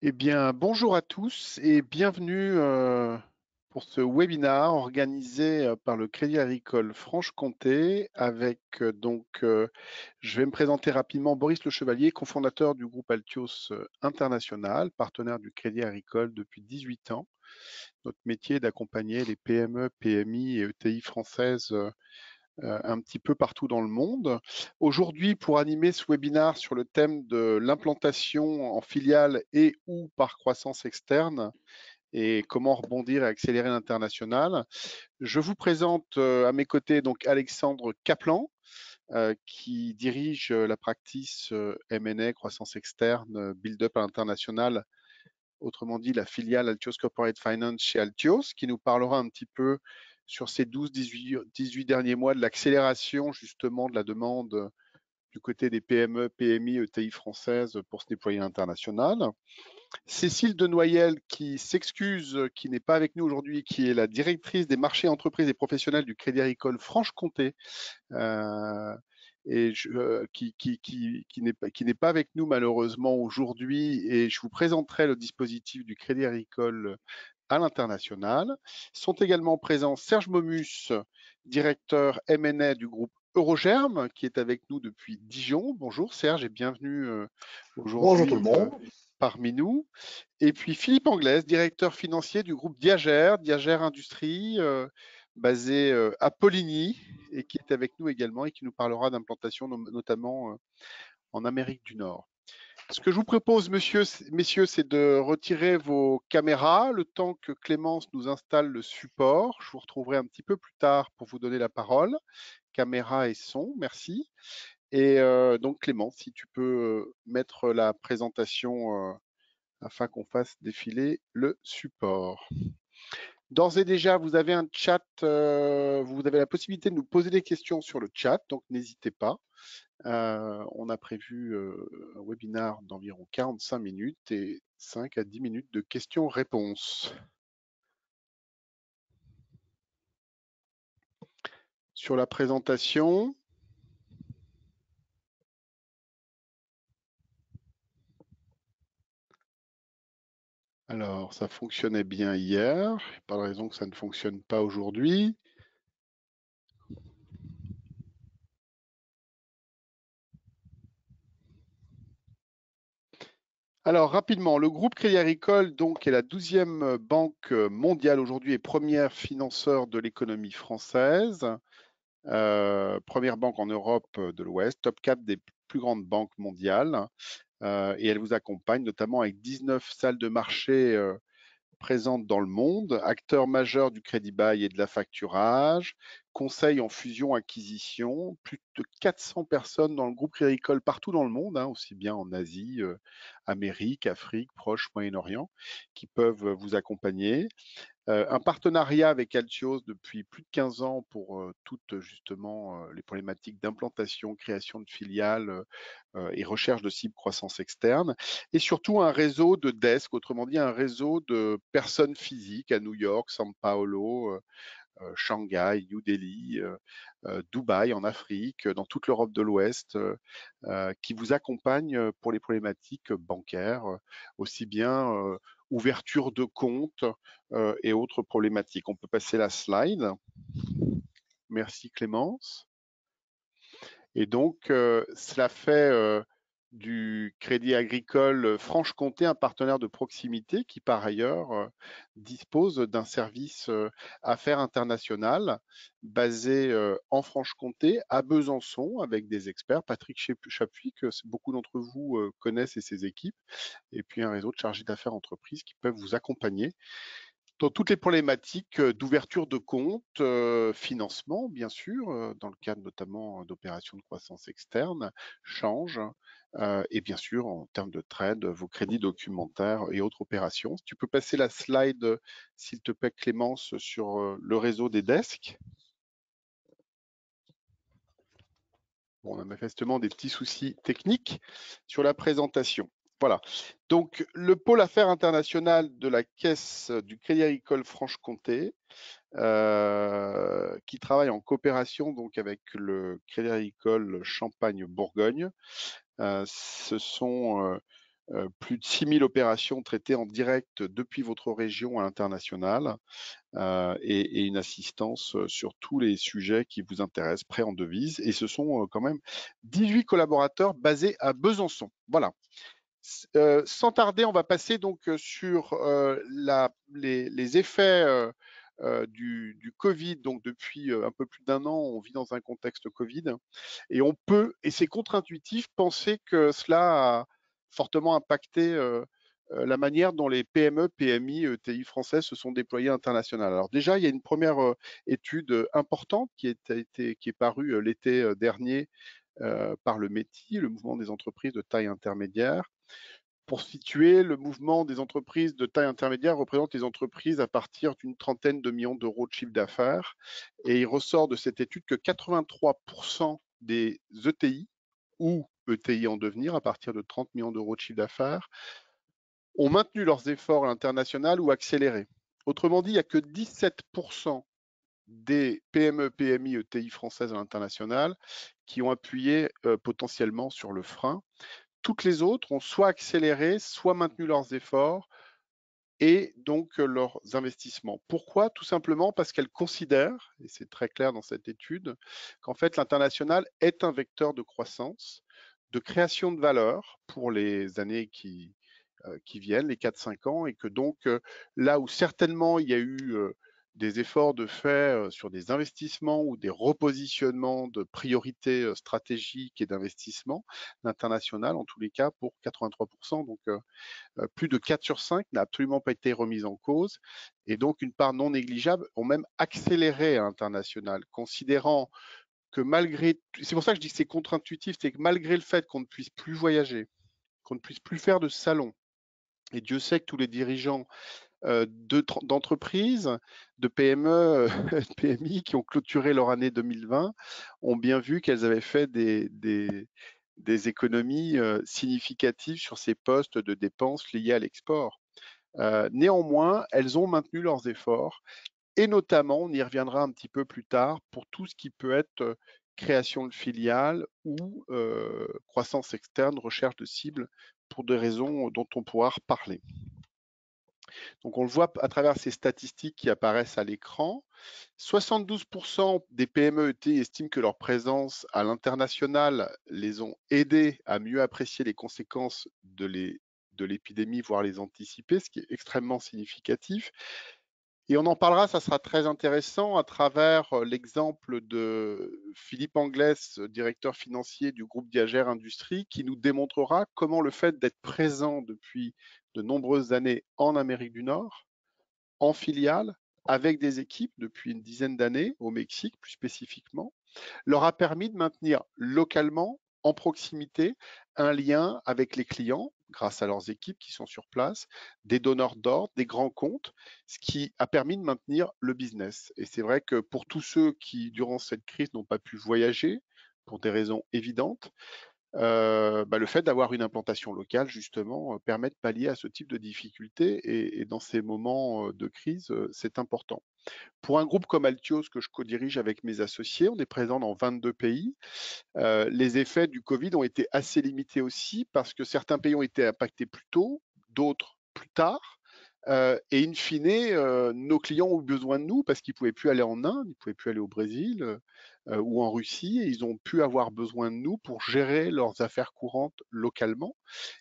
Eh bien, bonjour à tous et bienvenue pour ce webinaire organisé par le Crédit Agricole Franche-Comté avec je vais me présenter rapidement, Boris Le Chevalier, cofondateur du groupe Altios International, partenaire du Crédit Agricole depuis 18 ans. Notre métier est d'accompagner les PME, PMI et ETI françaises un petit peu partout dans le monde. Aujourd'hui, pour animer ce webinaire sur le thème de l'implantation en filiale et ou par croissance externe et comment rebondir et accélérer l'international, je vous présente à mes côtés donc Alexandre Kaplan, qui dirige la practice M&A, croissance externe, build-up à l'international, autrement dit la filiale Altios Corporate Finance chez Altios, qui nous parlera un petit peu sur ces 12-18 derniers mois de l'accélération justement de la demande du côté des PME, PMI, ETI françaises pour se déployer à l'international. Cécile Denoyel, qui s'excuse, qui n'est pas avec nous aujourd'hui, qui est la directrice des marchés entreprises et professionnels du Crédit Agricole Franche-Comté, euh, qui n'est pas avec nous malheureusement aujourd'hui, et je vous présenterai le dispositif du Crédit Agricole à l'international. Sont également présents Serge Momus, directeur M&A du groupe Eurogerm, qui est avec nous depuis Dijon. Bonjour Serge et bienvenue Bonjour tout le aujourd'hui monde. parmi nous. Et puis Philippe Anglès, directeur financier du groupe Diagère, Diagère Industrie, basé à Poligny, et qui est avec nous également et qui nous parlera d'implantation notamment en Amérique du Nord. Ce que je vous propose, messieurs, c'est de retirer vos caméras le temps que Clémence nous installe le support. Je vous retrouverai un petit peu plus tard pour vous donner la parole. Caméra et son, merci. Et donc Clémence, si tu peux mettre la présentation afin qu'on fasse défiler le support. D'ores et déjà, vous avez un chat, vous avez la possibilité de nous poser des questions sur le chat, donc n'hésitez pas. On a prévu un webinaire d'environ 45 minutes et 5 à 10 minutes de questions-réponses. Sur la présentation, alors ça fonctionnait bien hier, pas de raison que ça ne fonctionne pas aujourd'hui. Alors rapidement, le groupe Crédit Agricole donc est la 12e banque mondiale aujourd'hui et première financeur de l'économie française. Première banque en Europe de l'Ouest, top 4 des plus grandes banques mondiales. Et elle vous accompagne notamment avec 19 salles de marché présentes dans le monde, acteur majeur du crédit bail et de la facturage, conseil en fusion-acquisition, plus de 400 personnes dans le groupe agricole partout dans le monde, hein, aussi bien en Asie, Amérique, Afrique, Proche, Moyen-Orient, qui peuvent vous accompagner. Un partenariat avec Altios depuis plus de 15 ans pour toutes justement les problématiques d'implantation, création de filiales et recherche de cibles croissance externe. Et surtout un réseau de desk, autrement dit un réseau de personnes physiques à New York, São Paulo, Shanghai, New Delhi, Dubaï en Afrique, dans toute l'Europe de l'Ouest, qui vous accompagnent pour les problématiques bancaires, aussi bien ouverture de compte et autres problématiques. On peut passer la slide. Merci Clémence. Et donc, cela fait du Crédit Agricole Franche-Comté un partenaire de proximité qui, par ailleurs, dispose d'un service affaires internationales basé en Franche-Comté, à Besançon, avec des experts. Patrick Chapuis, que beaucoup d'entre vous connaissent et ses équipes, et puis un réseau de chargés d'affaires entreprises qui peuvent vous accompagner dans toutes les problématiques d'ouverture de compte, financement, bien sûr, dans le cadre notamment d'opérations de croissance externe, change, et bien sûr, en termes de trade, vos crédits documentaires et autres opérations. Si tu peux passer la slide, s'il te plaît, Clémence, sur le réseau des desks. Bon, on a manifestement des petits soucis techniques sur la présentation. Voilà. Donc, le pôle affaires internationales de la Caisse du Crédit Agricole Franche-Comté, qui travaille en coopération donc avec le Crédit Agricole Champagne-Bourgogne. Ce sont plus de 6000 opérations traitées en direct depuis votre région à l'international et une assistance sur tous les sujets qui vous intéressent, prêts en devise. Et ce sont quand même 18 collaborateurs basés à Besançon. Voilà. Sans tarder, on va passer donc sur les effets du Covid. Donc depuis un peu plus d'un an, on vit dans un contexte Covid et on peut, et c'est contre-intuitif, penser que cela a fortement impacté la manière dont les PME, PMI, ETI françaises se sont déployées à l'international. Alors déjà, il y a une première étude importante qui est parue l'été dernier par le METI, le mouvement des entreprises de taille intermédiaire. Pour situer, le mouvement des entreprises de taille intermédiaire représente les entreprises à partir d'une trentaine de millions d'euros de chiffre d'affaires. Et il ressort de cette étude que 83% des ETI ou ETI en devenir à partir de 30 millions d'euros de chiffre d'affaires ont maintenu leurs efforts à l'international ou accéléré. Autrement dit, il n'y a que 17% des PME, PMI, ETI françaises à l'international qui ont appuyé potentiellement sur le frein. Toutes les autres ont soit accéléré, soit maintenu leurs efforts et donc leurs investissements. Pourquoi? Tout simplement parce qu'elles considèrent, et c'est très clair dans cette étude, qu'en fait l'international est un vecteur de croissance, de création de valeur pour les années qui viennent, les 4-5 ans, et que donc là où certainement il y a eu des efforts de fait sur des investissements ou des repositionnements de priorités stratégiques et d'investissements, l'international, en tous les cas, pour 83%, donc plus de 4 sur 5 n'a absolument pas été remise en cause, et donc une part non négligeable ont même accéléré à l'international, considérant que malgré, c'est pour ça que je dis que c'est contre-intuitif, c'est que malgré le fait qu'on ne puisse plus voyager, qu'on ne puisse plus faire de salon, et Dieu sait que tous les dirigeants d'entreprises, de PME, de PMI qui ont clôturé leur année 2020 ont bien vu qu'elles avaient fait des économies significatives sur ces postes de dépenses liés à l'export. Néanmoins, elles ont maintenu leurs efforts et notamment, on y reviendra un petit peu plus tard, pour tout ce qui peut être création de filiales ou croissance externe, recherche de cibles, pour des raisons dont on pourra reparler. Donc on le voit à travers ces statistiques qui apparaissent à l'écran. 72% des PME-ET estiment que leur présence à l'international les ont aidés à mieux apprécier les conséquences de l'épidémie, voire les anticiper, ce qui est extrêmement significatif. Et on en parlera, ça sera très intéressant, à travers l'exemple de Philippe Anglès, directeur financier du groupe Diageo Industrie, qui nous démontrera comment le fait d'être présent depuis de nombreuses années en Amérique du Nord, en filiale, avec des équipes depuis une dizaine d'années, au Mexique plus spécifiquement, leur a permis de maintenir localement, en proximité, un lien avec les clients grâce à leurs équipes qui sont sur place, des donneurs d'ordre, des grands comptes, ce qui a permis de maintenir le business. Et c'est vrai que pour tous ceux qui, durant cette crise, n'ont pas pu voyager, pour des raisons évidentes, le fait d'avoir une implantation locale, justement, permet de pallier à ce type de difficultés. Et dans ces moments de crise, c'est important. Pour un groupe comme Altios que je co-dirige avec mes associés, on est présent dans 22 pays. Les effets du Covid ont été assez limités aussi parce que certains pays ont été impactés plus tôt, d'autres plus tard. Et in fine, nos clients ont eu besoin de nous parce qu'ils ne pouvaient plus aller en Inde, ils ne pouvaient plus aller au Brésil ou en Russie, et ils ont pu avoir besoin de nous pour gérer leurs affaires courantes localement.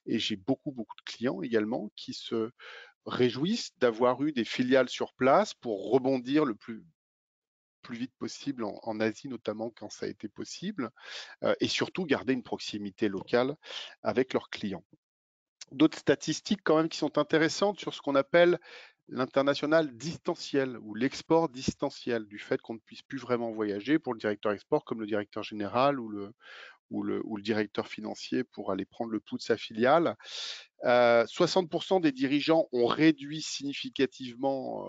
Et j'ai beaucoup de clients également qui se réjouissent d'avoir eu des filiales sur place pour rebondir le plus vite possible en Asie, notamment quand ça a été possible, et surtout garder une proximité locale avec leurs clients. D'autres statistiques quand même qui sont intéressantes sur ce qu'on appelle l'international distanciel ou l'export distanciel, du fait qu'on ne puisse plus vraiment voyager pour le directeur export comme le directeur général ou le directeur financier pour aller prendre le pouls de sa filiale. 60% des dirigeants ont réduit significativement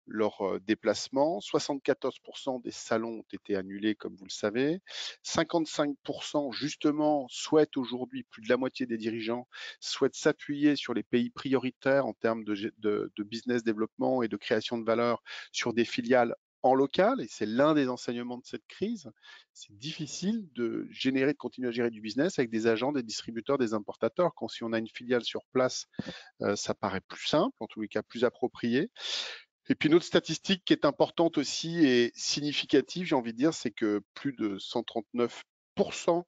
leurs déplacements. 74% des salons ont été annulés, comme vous le savez. 55% justement souhaitent aujourd'hui, plus de la moitié des dirigeants souhaitent s'appuyer sur les pays prioritaires en termes de business développement et de création de valeur sur des filiales en local, et c'est l'un des enseignements de cette crise. C'est difficile de continuer à gérer du business avec des agents, des distributeurs, des importateurs. Quand si on a une filiale sur place, ça paraît plus simple, en tous les cas plus approprié. Et puis une autre statistique qui est importante aussi et significative, j'ai envie de dire, c'est que plus de 139%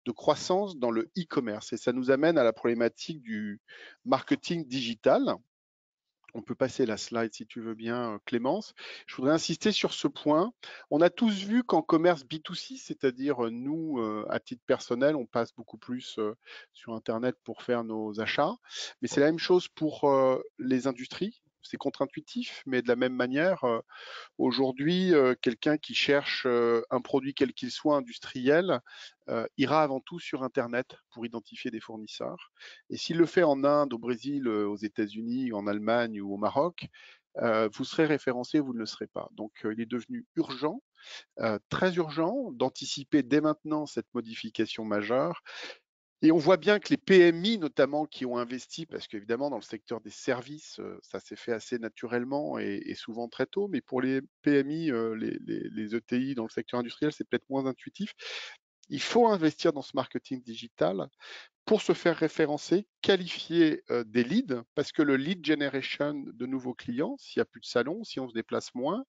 de croissance dans le e-commerce. Et ça nous amène à la problématique du marketing digital. On peut passer la slide si tu veux bien, Clémence. Je voudrais insister sur ce point. On a tous vu qu'en commerce B2C, c'est-à-dire nous, à titre personnel, on passe beaucoup plus sur Internet pour faire nos achats. Mais c'est la même chose pour les industries. C'est contre-intuitif, mais de la même manière, aujourd'hui, quelqu'un qui cherche un produit quel qu'il soit industriel ira avant tout sur Internet pour identifier des fournisseurs. Et s'il le fait en Inde, au Brésil, aux États-Unis, en Allemagne ou au Maroc, vous serez référencé, vous ne le serez pas. Donc, il est devenu urgent, très urgent, d'anticiper dès maintenant cette modification majeure. Et on voit bien que les PMI, notamment, qui ont investi, parce qu'évidemment, dans le secteur des services, ça s'est fait assez naturellement et souvent très tôt, mais pour les PMI, les ETI dans le secteur industriel, c'est peut-être moins intuitif. Il faut investir dans ce marketing digital pour se faire référencer, qualifier des leads, parce que le lead generation de nouveaux clients, s'il n'y a plus de salon, si on se déplace moins,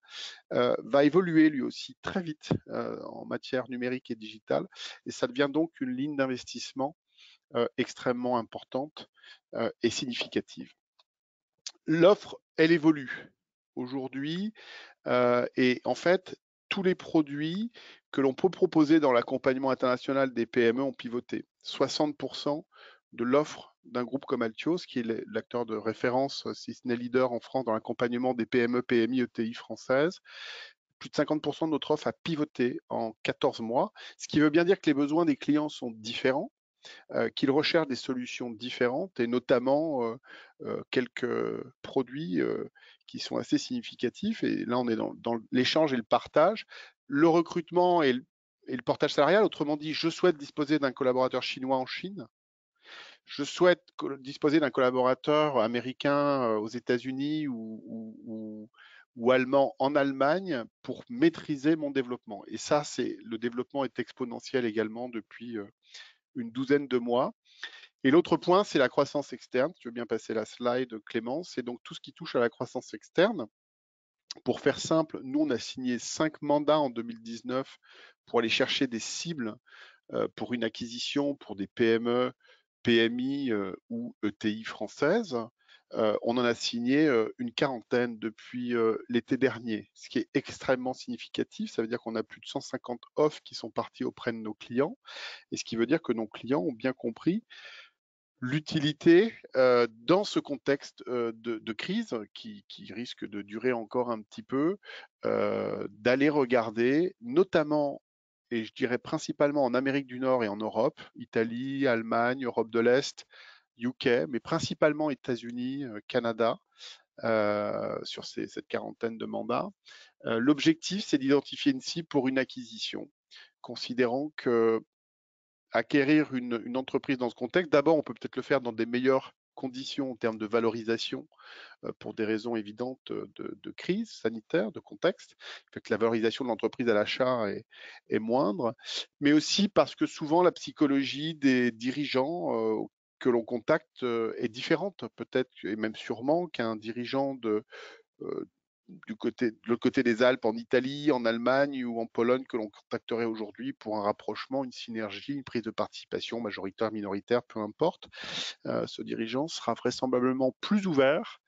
va évoluer lui aussi très vite en matière numérique et digitale. Et ça devient donc une ligne d'investissement extrêmement importante et significative. L'offre, elle évolue aujourd'hui et en fait, tous les produits que l'on peut proposer dans l'accompagnement international des PME ont pivoté. 60% de l'offre d'un groupe comme Altios, qui est l'acteur de référence, si ce n'est leader en France dans l'accompagnement des PME, PMI, ETI françaises, plus de 50% de notre offre a pivoté en 14 mois, ce qui veut bien dire que les besoins des clients sont différents, qu'ils recherchent des solutions différentes et notamment quelques produits qui sont assez significatifs. Et là, on est dans l'échange et le partage, le recrutement et le portage salarial. Autrement dit, je souhaite disposer d'un collaborateur chinois en Chine. Je souhaite disposer d'un collaborateur américain aux États-Unis ou allemand en Allemagne pour maîtriser mon développement. Et ça, le développement est exponentiel également depuis une douzaine de mois. Et l'autre point, c'est la croissance externe. Tu veux bien passer la slide, Clémence. C'est donc tout ce qui touche à la croissance externe. Pour faire simple, nous, on a signé 5 mandats en 2019 pour aller chercher des cibles pour une acquisition pour des PME, PMI ou ETI françaises. On en a signé une quarantaine depuis l'été dernier, ce qui est extrêmement significatif. Ça veut dire qu'on a plus de 150 offres qui sont parties auprès de nos clients, et ce qui veut dire que nos clients ont bien compris l'utilité dans ce contexte de crise qui risque de durer encore un petit peu, d'aller regarder, notamment, et je dirais principalement en Amérique du Nord et en Europe, Italie, Allemagne, Europe de l'Est, UK, mais principalement États-Unis, Canada, sur cette quarantaine de mandats. L'objectif, c'est d'identifier une cible pour une acquisition, considérant que acquérir une entreprise dans ce contexte, d'abord, on peut peut-être le faire dans des meilleures conditions en termes de valorisation pour des raisons évidentes de crise sanitaire, de contexte, fait que la valorisation de l'entreprise à l'achat est moindre, mais aussi parce que souvent la psychologie des dirigeants que l'on contacte est différente, peut-être et même sûrement qu'un dirigeant euh, de l'autre côté des Alpes, en Italie, en Allemagne ou en Pologne, que l'on contacterait aujourd'hui pour un rapprochement, une synergie, une prise de participation majoritaire, minoritaire, peu importe. Ce dirigeant sera vraisemblablement plus ouvert,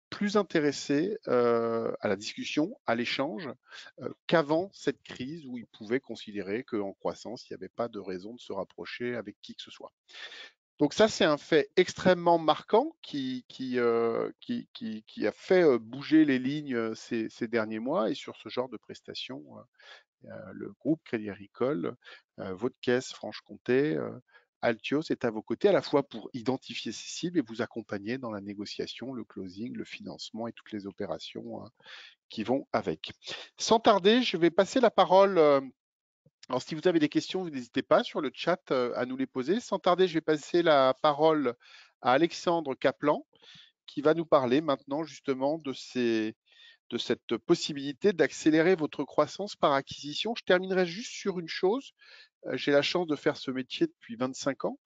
plus intéressé à la discussion, à l'échange, qu'avant cette crise où il pouvait considérer qu'en croissance, il n'y avait pas de raison de se rapprocher avec qui que ce soit. Donc ça, c'est un fait extrêmement marquant qui a fait bouger les lignes ces derniers mois. Et sur ce genre de prestations, le groupe Crédit Agricole, votre caisse Franche-Comté, Altios est à vos côtés à la fois pour identifier ces cibles et vous accompagner dans la négociation, le closing, le financement et toutes les opérations qui vont avec. Sans tarder, je vais passer la parole. Alors, si vous avez des questions, vous n'hésitez pas sur le chat à nous les poser. Sans tarder, je vais passer la parole à Alexandre Kaplan, qui va nous parler maintenant justement de cette possibilité d'accélérer votre croissance par acquisition. Je terminerai juste sur une chose. J'ai la chance de faire ce métier depuis 25 ans,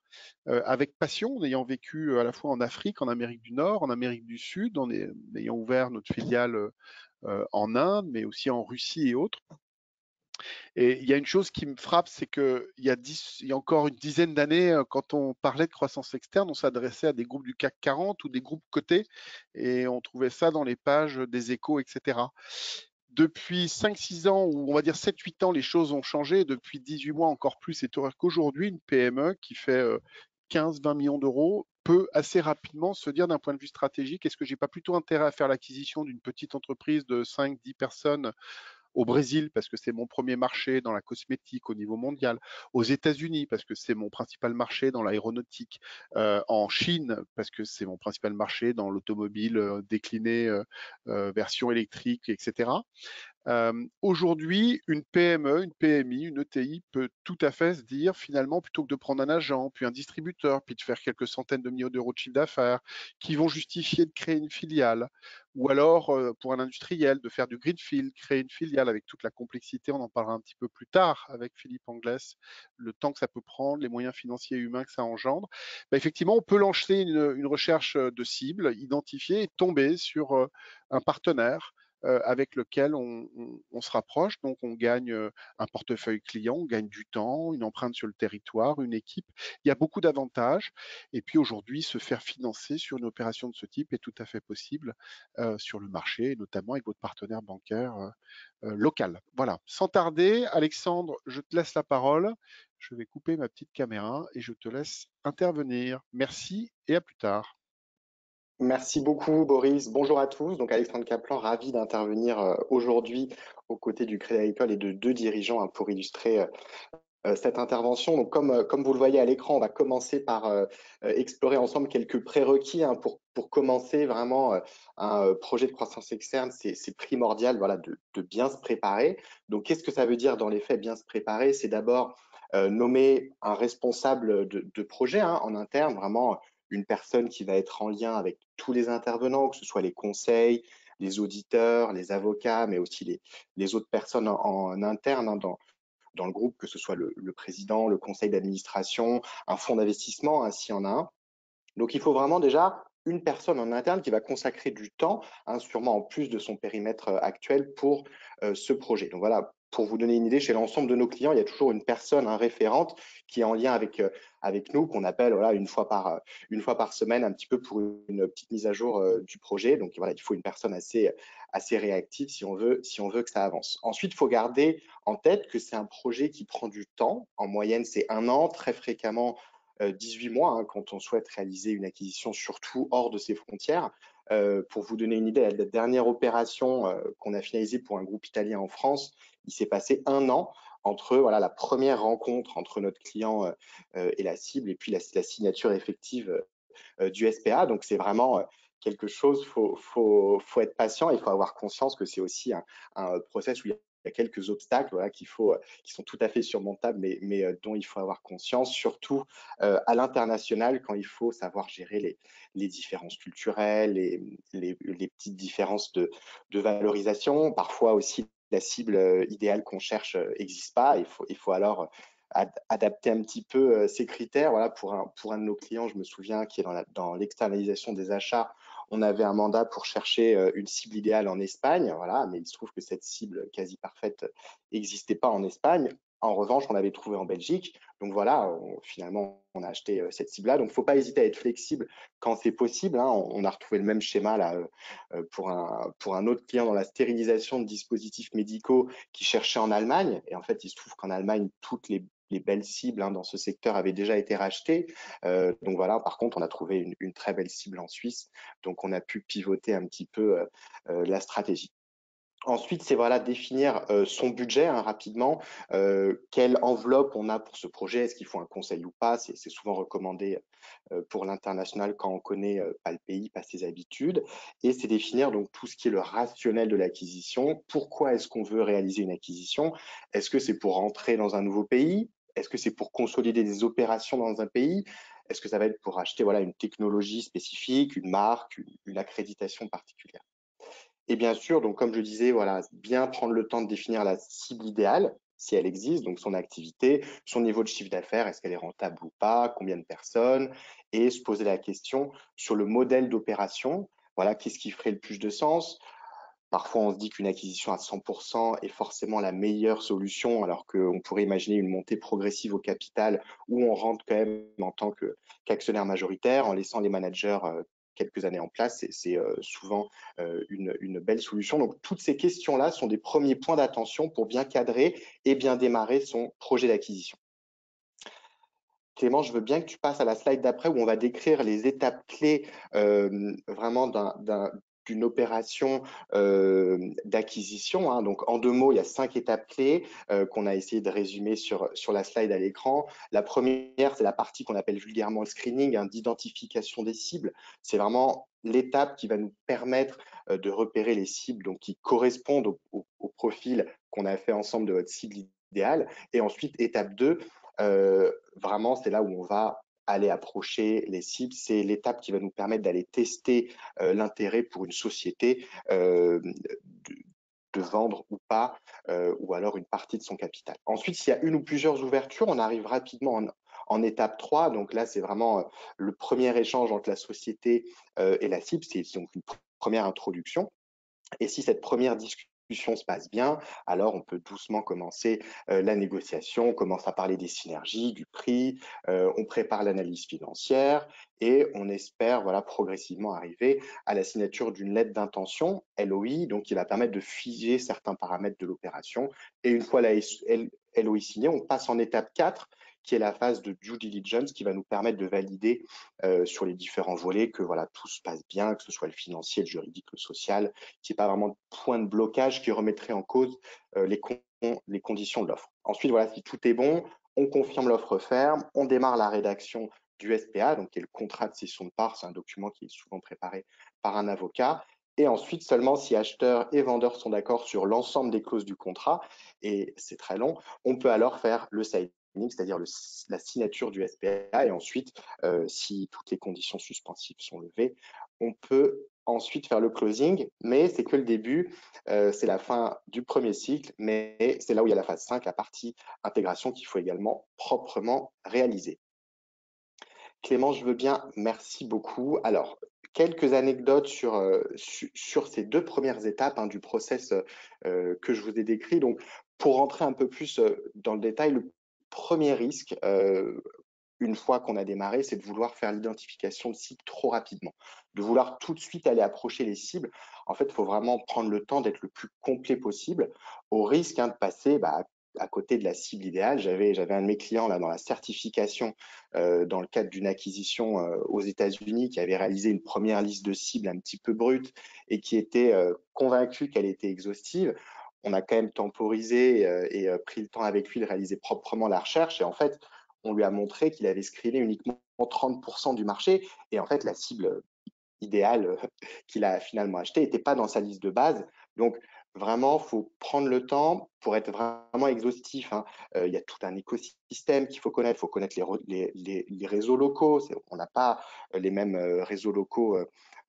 avec passion, en ayant vécu à la fois en Afrique, en Amérique du Nord, en Amérique du Sud, en ayant ouvert notre filiale en Inde, mais aussi en Russie et autres. Et il y a une chose qui me frappe, c'est il y a encore une dizaine d'années, quand on parlait de croissance externe, on s'adressait à des groupes du CAC 40 ou des groupes cotés, et on trouvait ça dans les pages des Échos, etc. Depuis 5-6 ans, ou on va dire 7-8 ans, les choses ont changé. Depuis 18 mois, encore plus. C'est vrai qu'aujourd'hui, une PME qui fait 15-20 millions d'euros peut assez rapidement se dire d'un point de vue stratégique, est-ce que j'ai pas plutôt intérêt à faire l'acquisition d'une petite entreprise de 5-10 personnes au Brésil, parce que c'est mon premier marché dans la cosmétique au niveau mondial, aux États-Unis, parce que c'est mon principal marché dans l'aéronautique, en Chine, parce que c'est mon principal marché dans l'automobile décliné version électrique, etc. Aujourd'hui, une PME, une PMI, une ETI peut tout à fait se dire, finalement, plutôt que de prendre un agent, puis un distributeur, puis de faire quelques centaines de millions d'euros de chiffre d'affaires, qui vont justifier de créer une filiale, ou alors pour un industriel de faire du greenfield, créer une filiale avec toute la complexité, on en parlera un petit peu plus tard avec Philippe Anglès, le temps que ça peut prendre, les moyens financiers et humains que ça engendre. Bah, effectivement, on peut lancer une recherche de cible, identifier et tomber sur un partenaire avec lequel on se rapproche. Donc, on gagne un portefeuille client, on gagne du temps, une empreinte sur le territoire, une équipe. Il y a beaucoup d'avantages. Et puis, aujourd'hui, se faire financer sur une opération de ce type est tout à fait possible sur le marché, notamment avec votre partenaire bancaire local. Voilà. Sans tarder, Alexandre, je te laisse la parole. Je vais couper ma petite caméra et je te laisse intervenir. Merci et à plus tard. Merci beaucoup, Boris. Bonjour à tous. Donc, Alexandre Kaplan, ravi d'intervenir aujourd'hui aux côtés du Crédit Agricole et de deux dirigeants pour illustrer cette intervention. Donc, comme vous le voyez à l'écran, on va commencer par explorer ensemble quelques prérequis pour commencer vraiment un projet de croissance externe. C'est primordial, voilà, de bien se préparer. Donc, qu'est-ce que ça veut dire dans les faits, bien se préparer? C'est d'abord nommer un responsable de projet en interne, vraiment une personne qui va être en lien avec tous les intervenants, que ce soit les conseils, les auditeurs, les avocats, mais aussi les autres personnes en interne dans le groupe, que ce soit le président, le conseil d'administration, un fonds d'investissement, s'il y en a un. Donc, il faut vraiment déjà une personne en interne qui va consacrer du temps, sûrement en plus de son périmètre actuel, pour ce projet. Donc voilà, pour vous donner une idée, chez l'ensemble de nos clients, il y a toujours une personne référente qui est en lien avec nous, qu'on appelle voilà, une fois par semaine, un petit peu pour une petite mise à jour du projet. Donc voilà, il faut une personne assez réactive si on veut que ça avance. Ensuite, il faut garder en tête que c'est un projet qui prend du temps. En moyenne, c'est 1 an, très fréquemment 18 mois quand on souhaite réaliser une acquisition, surtout hors de ses frontières. Pour vous donner une idée, la dernière opération qu'on a finalisée pour un groupe italien en France, il s'est passé 1 an entre voilà, la première rencontre entre notre client et la cible, et puis la signature effective du SPA. Donc, c'est vraiment quelque chose, faut être patient, il faut avoir conscience que c'est aussi un process où il y a quelques obstacles voilà, qui sont tout à fait surmontables, mais dont il faut avoir conscience, surtout à l'international, quand il faut savoir gérer les différences culturelles, les petites différences de valorisation. Parfois aussi, la cible idéale qu'on cherche n'existe pas. Il faut alors adapter un petit peu ces critères. Voilà, pour un de nos clients, je me souviens, qui est dans l'externalisation des achats, on avait un mandat pour chercher une cible idéale en Espagne, voilà, mais il se trouve que cette cible quasi parfaite n'existait pas en Espagne. En revanche, on l'avait trouvée en Belgique. Donc voilà, finalement, on a acheté cette cible-là. Donc, il ne faut pas hésiter à être flexible quand c'est possible. On a retrouvé le même schéma là, pour un autre client dans la stérilisation de dispositifs médicaux qui cherchait en Allemagne. Et en fait, il se trouve qu'en Allemagne, toutes les belles cibles dans ce secteur avaient déjà été rachetées. Donc voilà, par contre, on a trouvé une très belle cible en Suisse. Donc, on a pu pivoter un petit peu la stratégie. Ensuite, c'est voilà, définir son budget rapidement, quelle enveloppe on a pour ce projet, est-ce qu'il faut un conseil ou pas, c'est souvent recommandé pour l'international quand on connaît pas le pays, pas ses habitudes, et c'est définir donc tout ce qui est le rationnel de l'acquisition, pourquoi est-ce qu'on veut réaliser une acquisition, est-ce que c'est pour rentrer dans un nouveau pays, est-ce que c'est pour consolider des opérations dans un pays, est-ce que ça va être pour acheter voilà, une technologie spécifique, une marque, une accréditation particulière. Et bien sûr, donc comme je disais, voilà, bien prendre le temps de définir la cible idéale, si elle existe, donc son activité, son niveau de chiffre d'affaires, est-ce qu'elle est rentable ou pas, combien de personnes, et se poser la question sur le modèle d'opération, voilà, qu'est-ce qui ferait le plus de sens. Parfois, on se dit qu'une acquisition à 100% est forcément la meilleure solution, alors qu'on pourrait imaginer une montée progressive au capital où on rentre quand même en tant qu'actionnaire majoritaire en laissant les managers quelques années en place. C'est souvent une belle solution. Donc, toutes ces questions-là sont des premiers points d'attention pour bien cadrer et bien démarrer son projet d'acquisition. Clément, je veux bien que tu passes à la slide d'après où on va décrire les étapes clés vraiment d'une opération d'acquisition. Hein. Donc, en 2 mots, il y a 5 étapes clés qu'on a essayé de résumer sur la slide à l'écran. La première, c'est la partie qu'on appelle vulgairement le screening, hein, d'identification des cibles. C'est vraiment l'étape qui va nous permettre de repérer les cibles donc, qui correspondent au profil qu'on a fait ensemble de votre cible idéale. Et ensuite, étape 2, vraiment, c'est là où on va aller approcher les cibles. C'est l'étape qui va nous permettre d'aller tester l'intérêt pour une société de vendre ou pas, ou alors une partie de son capital. Ensuite, s'il y a une ou plusieurs ouvertures, on arrive rapidement en étape 3. Donc là, c'est vraiment le premier échange entre la société et la cible. C'est donc une première introduction. Et si cette première discussion se passe bien, alors on peut doucement commencer la négociation, on commence à parler des synergies, du prix, on prépare l'analyse financière et on espère voilà, progressivement arriver à la signature d'une lettre d'intention, LOI, donc qui va permettre de figer certains paramètres de l'opération. Et une fois la LOI signée, on passe en étape 4, qui est la phase de due diligence, qui va nous permettre de valider sur les différents volets que voilà, tout se passe bien, que ce soit le financier, le juridique, le social, qu'il n'y ait pas vraiment de point de blocage qui remettrait en cause les conditions de l'offre. Ensuite, voilà, si tout est bon, on confirme l'offre ferme, on démarre la rédaction du SPA, donc qui est le contrat de cession de parts, c'est un document qui est souvent préparé par un avocat. Et ensuite, seulement si acheteurs et vendeurs sont d'accord sur l'ensemble des clauses du contrat, et c'est très long, on peut alors faire le signing, c'est-à-dire la signature du SPA. Et ensuite, si toutes les conditions suspensives sont levées, on peut ensuite faire le closing, mais c'est que le début, c'est la fin du premier cycle, mais c'est là où il y a la phase 5, la partie intégration qu'il faut également proprement réaliser. Clément, je veux bien, merci beaucoup. Alors, quelques anecdotes sur ces 2 premières étapes hein, du process que je vous ai décrit. Donc, pour rentrer un peu plus dans le détail, le premier risque, une fois qu'on a démarré, c'est de vouloir faire l'identification de cibles trop rapidement, de vouloir tout de suite aller approcher les cibles. En fait, il faut vraiment prendre le temps d'être le plus complet possible, au risque hein, de passer à côté de la cible idéale. J'avais un de mes clients là dans la certification dans le cadre d'une acquisition aux États-Unis qui avait réalisé une première liste de cibles un petit peu brute et qui était convaincu qu'elle était exhaustive. On a quand même temporisé et pris le temps avec lui de réaliser proprement la recherche. Et en fait, on lui a montré qu'il avait screené uniquement 30% du marché. Et en fait, la cible idéale qu'il a finalement achetée n'était pas dans sa liste de base. Donc, vraiment, il faut prendre le temps pour être vraiment exhaustif. Hein. Il y a tout un écosystème qu'il faut connaître. Il faut connaître les réseaux locaux. On n'a pas les mêmes réseaux locaux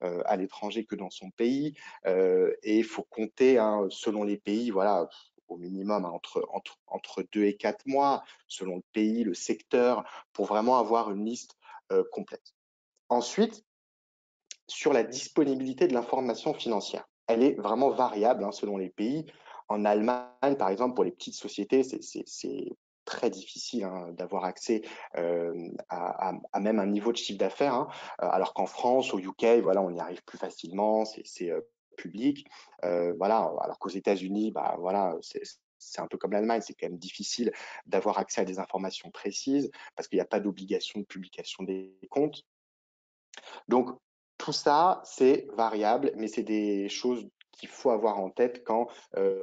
à l'étranger que dans son pays. Et il faut compter, hein, selon les pays, voilà, au minimum hein, entre 2 et 4 mois, selon le pays, le secteur, pour vraiment avoir une liste complète. Ensuite, sur la disponibilité de l'information financière. Elle est vraiment variable hein, selon les pays. En Allemagne, par exemple, pour les petites sociétés, c'est très difficile hein, d'avoir accès à même un niveau de chiffre d'affaires, hein, alors qu'en France, au UK, voilà, on y arrive plus facilement, c'est public. Voilà, alors qu'aux États-Unis, voilà, c'est un peu comme l'Allemagne, c'est quand même difficile d'avoir accès à des informations précises parce qu'il n'y a pas d'obligation de publication des comptes. Donc, tout ça, c'est variable, mais c'est des choses qu'il faut avoir en tête quand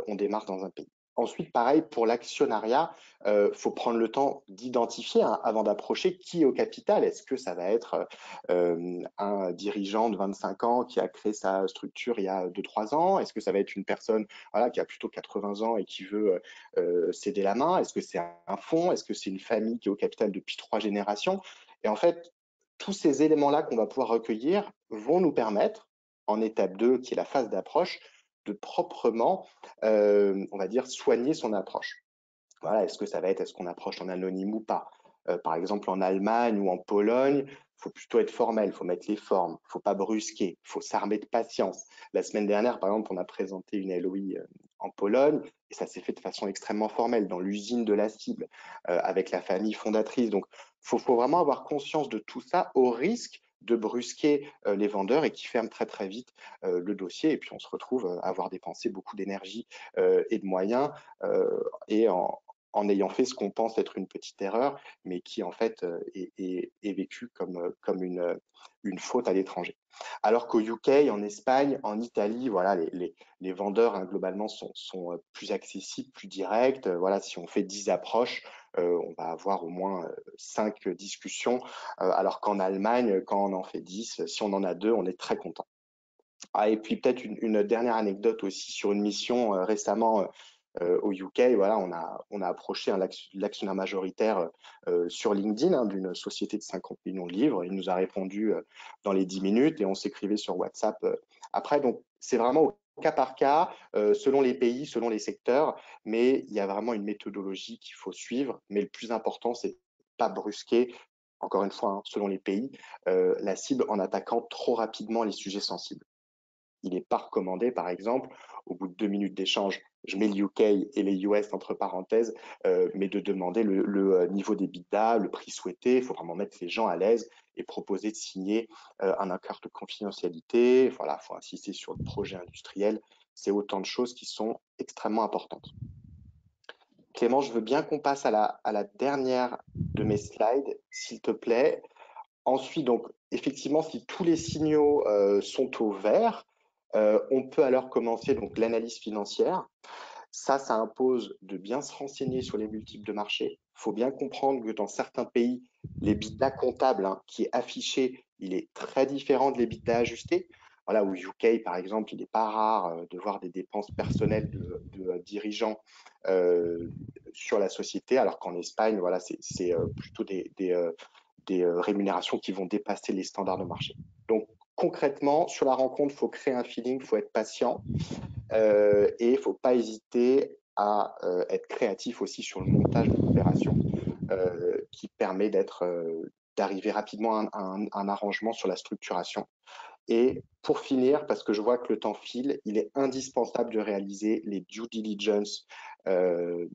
on démarre dans un pays. Ensuite, pareil, pour l'actionnariat, faut prendre le temps d'identifier hein, avant d'approcher qui est au capital. Est-ce que ça va être un dirigeant de 25 ans qui a créé sa structure il y a 2-3 ans? Est-ce que ça va être une personne voilà, qui a plutôt 80 ans et qui veut céder la main? Est-ce que c'est un fonds? Est-ce que c'est une famille qui est au capital depuis 3 générations? Et en fait, tous ces éléments-là qu'on va pouvoir recueillir vont nous permettre, en étape 2, qui est la phase d'approche, de proprement, on va dire, soigner son approche. Voilà, est-ce que ça va être, est-ce qu'on approche en anonyme ou pas? Par exemple, en Allemagne ou en Pologne, il faut plutôt être formel, il faut mettre les formes, il ne faut pas brusquer, il faut s'armer de patience. La semaine dernière, par exemple, on a présenté une LOI en Pologne et ça s'est fait de façon extrêmement formelle dans l'usine de la cible avec la famille fondatrice. Donc, faut vraiment avoir conscience de tout ça au risque de brusquer les vendeurs et qui ferment très très vite le dossier. Et puis on se retrouve à avoir dépensé beaucoup d'énergie et de moyens et en ayant fait ce qu'on pense être une petite erreur, mais qui en fait est vécu comme une faute à l'étranger. Alors qu'au UK, en Espagne, en Italie, voilà, les vendeurs hein, globalement sont plus accessibles, plus directs. Voilà, si on fait 10 approches, on va avoir au moins 5 discussions, alors qu'en Allemagne, quand on en fait 10, si on en a 2, on est très content. Ah, et puis peut-être une dernière anecdote aussi sur une mission récemment au UK. Voilà, on a approché l'actionnaire majoritaire sur LinkedIn hein, d'une société de 50 millions de livres. Il nous a répondu dans les 10 minutes et on s'écrivait sur WhatsApp après. Donc c'est vraiment au cas par cas, selon les pays, selon les secteurs, mais il y a vraiment une méthodologie qu'il faut suivre. Mais le plus important, c'est pas brusquer, encore une fois, hein, selon les pays, la cible en attaquant trop rapidement les sujets sensibles. Il n'est pas recommandé, par exemple, au bout de 2 minutes d'échange, je mets le UK et les US entre parenthèses, mais de demander le niveau des bidas, le prix souhaité. Il faut vraiment mettre les gens à l'aise et proposer de signer un accord de confidentialité. Voilà, il faut insister sur le projet industriel. C'est autant de choses qui sont extrêmement importantes. Clément, je veux bien qu'on passe à la dernière de mes slides, s'il te plaît. Ensuite, donc, effectivement, si tous les signaux sont au vert, on peut alors commencer donc l'analyse financière. Ça impose de bien se renseigner sur les multiples de marché. Il faut bien comprendre que dans certains pays, l'EBITDA comptable hein, qui est affiché, il est très différent de l'EBITDA ajusté. Voilà, au UK, par exemple, il n'est pas rare de voir des dépenses personnelles de dirigeants euh, sur la société, alors qu'en Espagne, voilà, c'est plutôt des rémunérations qui vont dépasser les standards de marché. Donc, concrètement, sur la rencontre, il faut créer un feeling, il faut être patient et il ne faut pas hésiter à être créatif aussi sur le montage de l'opération qui permet d'arriver rapidement à un arrangement sur la structuration. Et pour finir, parce que je vois que le temps file, il est indispensable de réaliser les due diligence euh,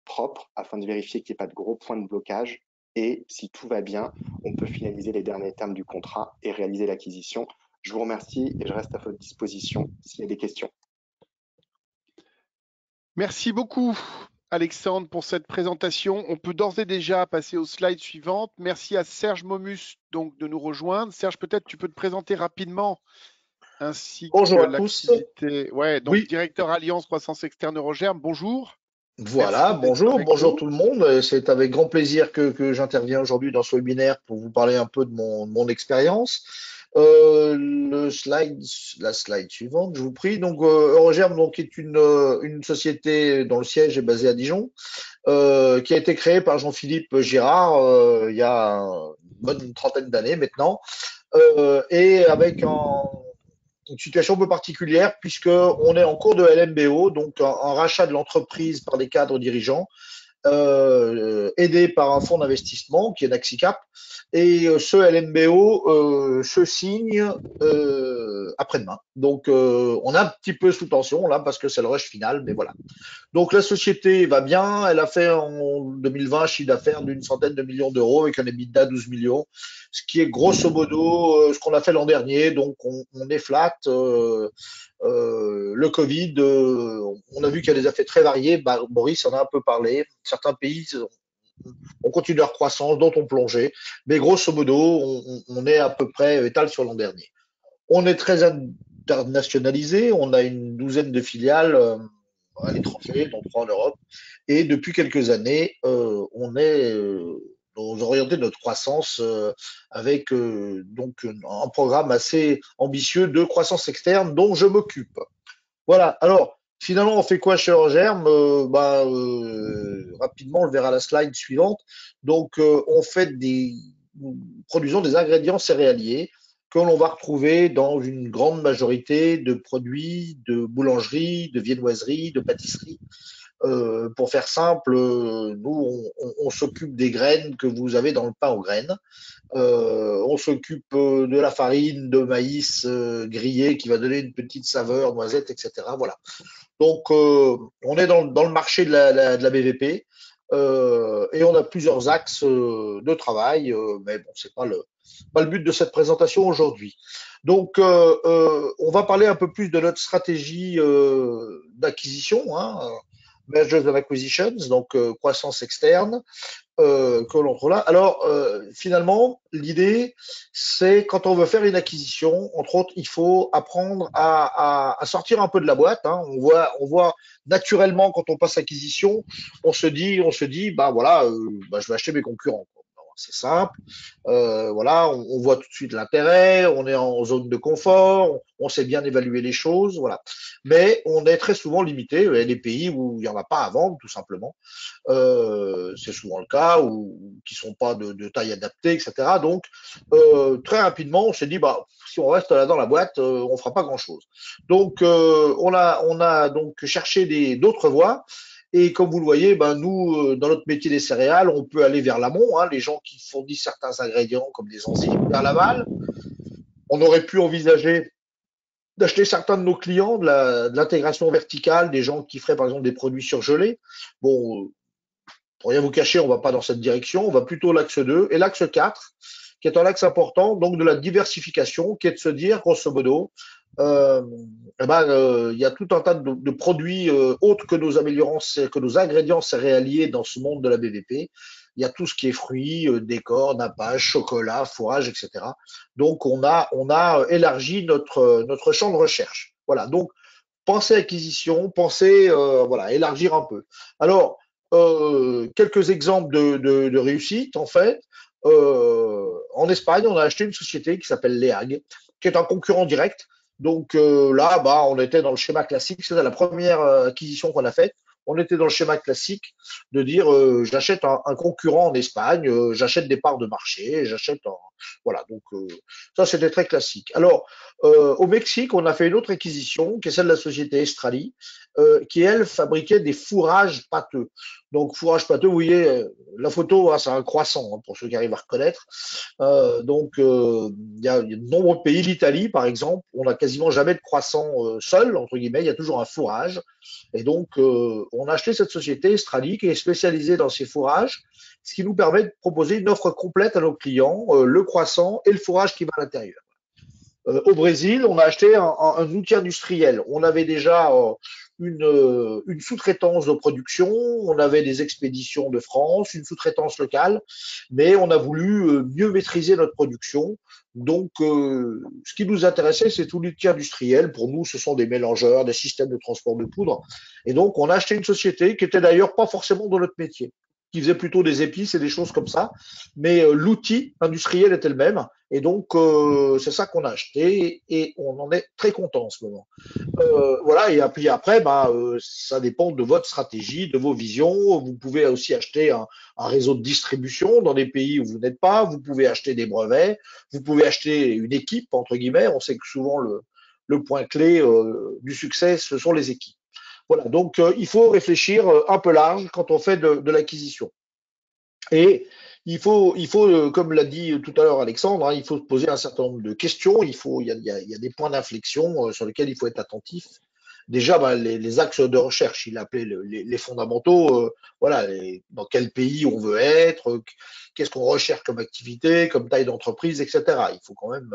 propres afin de vérifier qu'il n'y ait pas de gros points de blocage. Et si tout va bien, on peut finaliser les derniers termes du contrat et réaliser l'acquisition. Je vous remercie et je reste à votre disposition s'il y a des questions. Merci beaucoup, Alexandre, pour cette présentation. On peut d'ores et déjà passer aux slides suivantes. Merci à Serge Momus donc, de nous rejoindre. Serge, peut-être tu peux te présenter rapidement ainsi que Bonjour à tous. l'activité. Ouais, donc Oui, directeur Alliance Croissance Externe Eurogerm. Bonjour. voilà, Merci d'être avec bonjour nous. tout le monde. C'est avec grand plaisir que j'interviens aujourd'hui dans ce webinaire pour vous parler un peu de mon expérience. La slide suivante, je vous prie. Donc, Eurogerm donc, est une société dont le siège est basé à Dijon, qui a été créée par Jean-Philippe Girard il y a une bonne trentaine d'années maintenant, et avec une situation un peu particulière puisque on est en cours de LMBO, donc un rachat de l'entreprise par des cadres dirigeants, aidé par un fonds d'investissement qui est Naxicap. Et ce LMBO se signe après-demain. Donc on est un petit peu sous tension là parce que c'est le rush final, mais voilà. Donc la société va bien, elle a fait en 2020 un chiffre d'affaires d'une centaine de millions d'euros avec un EBITDA 12 millions, ce qui est grosso modo ce qu'on a fait l'an dernier. Donc on est flat. Le Covid, on a vu qu'il y a des effets très variés. Boris en a un peu parlé. Certains pays ont continué leur croissance, d'autres ont plongé. Mais grosso modo, on est à peu près étal sur l'an dernier. On est très internationalisé. On a une douzaine de filiales à l'étranger, dont 3 en Europe. Et depuis quelques années, on est orienté notre croissance avec donc un programme assez ambitieux de croissance externe dont je m'occupe. Voilà. Alors, finalement, on fait quoi chez Orgerm rapidement, on le verra à la slide suivante. Donc, nous produisons des ingrédients céréaliers que l'on va retrouver dans une grande majorité de produits de boulangerie, de viennoiserie, de pâtisserie. Pour faire simple, nous, on s'occupe des graines que vous avez dans le pain aux graines. On s'occupe de la farine de maïs grillée qui va donner une petite saveur, noisette, etc. Voilà. Donc, on est dans le marché de la BVP et on a plusieurs axes de travail, mais bon, c'est pas le but de cette présentation aujourd'hui. Donc, on va parler un peu plus de notre stratégie d'acquisition, hein, mergers and acquisitions, donc croissance externe que l'on trouve là. Alors, finalement, l'idée, c'est quand on veut faire une acquisition, entre autres, il faut apprendre à sortir un peu de la boîte. Hein. On voit naturellement quand on passe acquisition, on se dit, bah voilà, bah, je vais acheter mes concurrents. C'est simple. Voilà, on voit tout de suite l'intérêt, on est en zone de confort, on sait bien évaluer les choses, voilà. Mais on est très souvent limité. Il y a des pays où il n'y en a pas à vendre, tout simplement. C'est souvent le cas, ou qui sont pas de taille adaptée, etc. Donc, très rapidement, on s'est dit, bah, si on reste là dans la boîte, on fera pas grand-chose. Donc, on a donc cherché d'autres voies. Et comme vous le voyez, ben nous, dans notre métier des céréales, on peut aller vers l'amont, hein, les gens qui fournissent certains ingrédients comme des enzymes, vers l'aval. On aurait pu envisager d'acheter certains de nos clients de l'intégration verticale, des gens qui feraient par exemple des produits surgelés. Bon, pour rien vous cacher, on ne va pas dans cette direction, on va plutôt l'axe 2 et l'axe 4, qui est un axe important, donc de la diversification, qui est de se dire, grosso modo, euh, il y a tout un tas de produits autres que nos améliorants, que nos ingrédients céréaliers dans ce monde de la BVP. Il y a tout ce qui est fruits, décor, nappage, chocolat, fourrage, etc. Donc, on a élargi notre champ de recherche. Voilà. Donc, pensez acquisition, pensez voilà, élargir un peu. Alors, quelques exemples de réussite, en fait. En Espagne, on a acheté une société qui s'appelle Leag, qui est un concurrent direct. Donc là, bah, on était dans le schéma classique. C'était la première acquisition qu'on a faite. On était dans le schéma classique de dire j'achète un concurrent en Espagne, j'achète des parts de marché, j'achète un... Voilà, donc ça c'était très classique. Alors, au Mexique, on a fait une autre acquisition qui est celle de la société Estrali, qui elle fabriquait des fourrages pâteux. Donc fourrage pâteux, vous voyez, la photo, hein, c'est un croissant hein, pour ceux qui arrivent à reconnaître. Il y a de nombreux pays, l'Italie par exemple, on n'a quasiment jamais de croissant seul, entre guillemets, il y a toujours un fourrage. Et donc, on a acheté cette société, Estrali, qui est spécialisée dans ces fourrages, ce qui nous permet de proposer une offre complète à nos clients, le croissant et le fourrage qui va à l'intérieur. Au Brésil, on a acheté un outil industriel. On avait déjà une sous-traitance de production, on avait des expéditions de France, une sous-traitance locale, mais on a voulu mieux maîtriser notre production. Donc, ce qui nous intéressait, c'est tout l'outil industriel. Pour nous, ce sont des mélangeurs, des systèmes de transport de poudre. Et donc, on a acheté une société qui était d'ailleurs pas forcément dans notre métier, qui faisait plutôt des épices et des choses comme ça. Mais l'outil industriel était le même. Et donc, c'est ça qu'on a acheté et on en est très content en ce moment. Voilà, et puis après, bah, ça dépend de votre stratégie, de vos visions. Vous pouvez aussi acheter un réseau de distribution dans des pays où vous n'êtes pas. Vous pouvez acheter des brevets. Vous pouvez acheter une équipe, entre guillemets. On sait que souvent, le point clé du succès, ce sont les équipes. Voilà, donc il faut réfléchir un peu large quand on fait de l'acquisition. Et comme l'a dit tout à l'heure Alexandre, hein, il faut se poser un certain nombre de questions. Il y a des points d'inflexion sur lesquels il faut être attentif. Déjà, bah, les axes de recherche, il appelait les fondamentaux. Voilà, dans quel pays on veut être, qu'est-ce qu'on recherche comme activité, comme taille d'entreprise, etc. Il faut quand même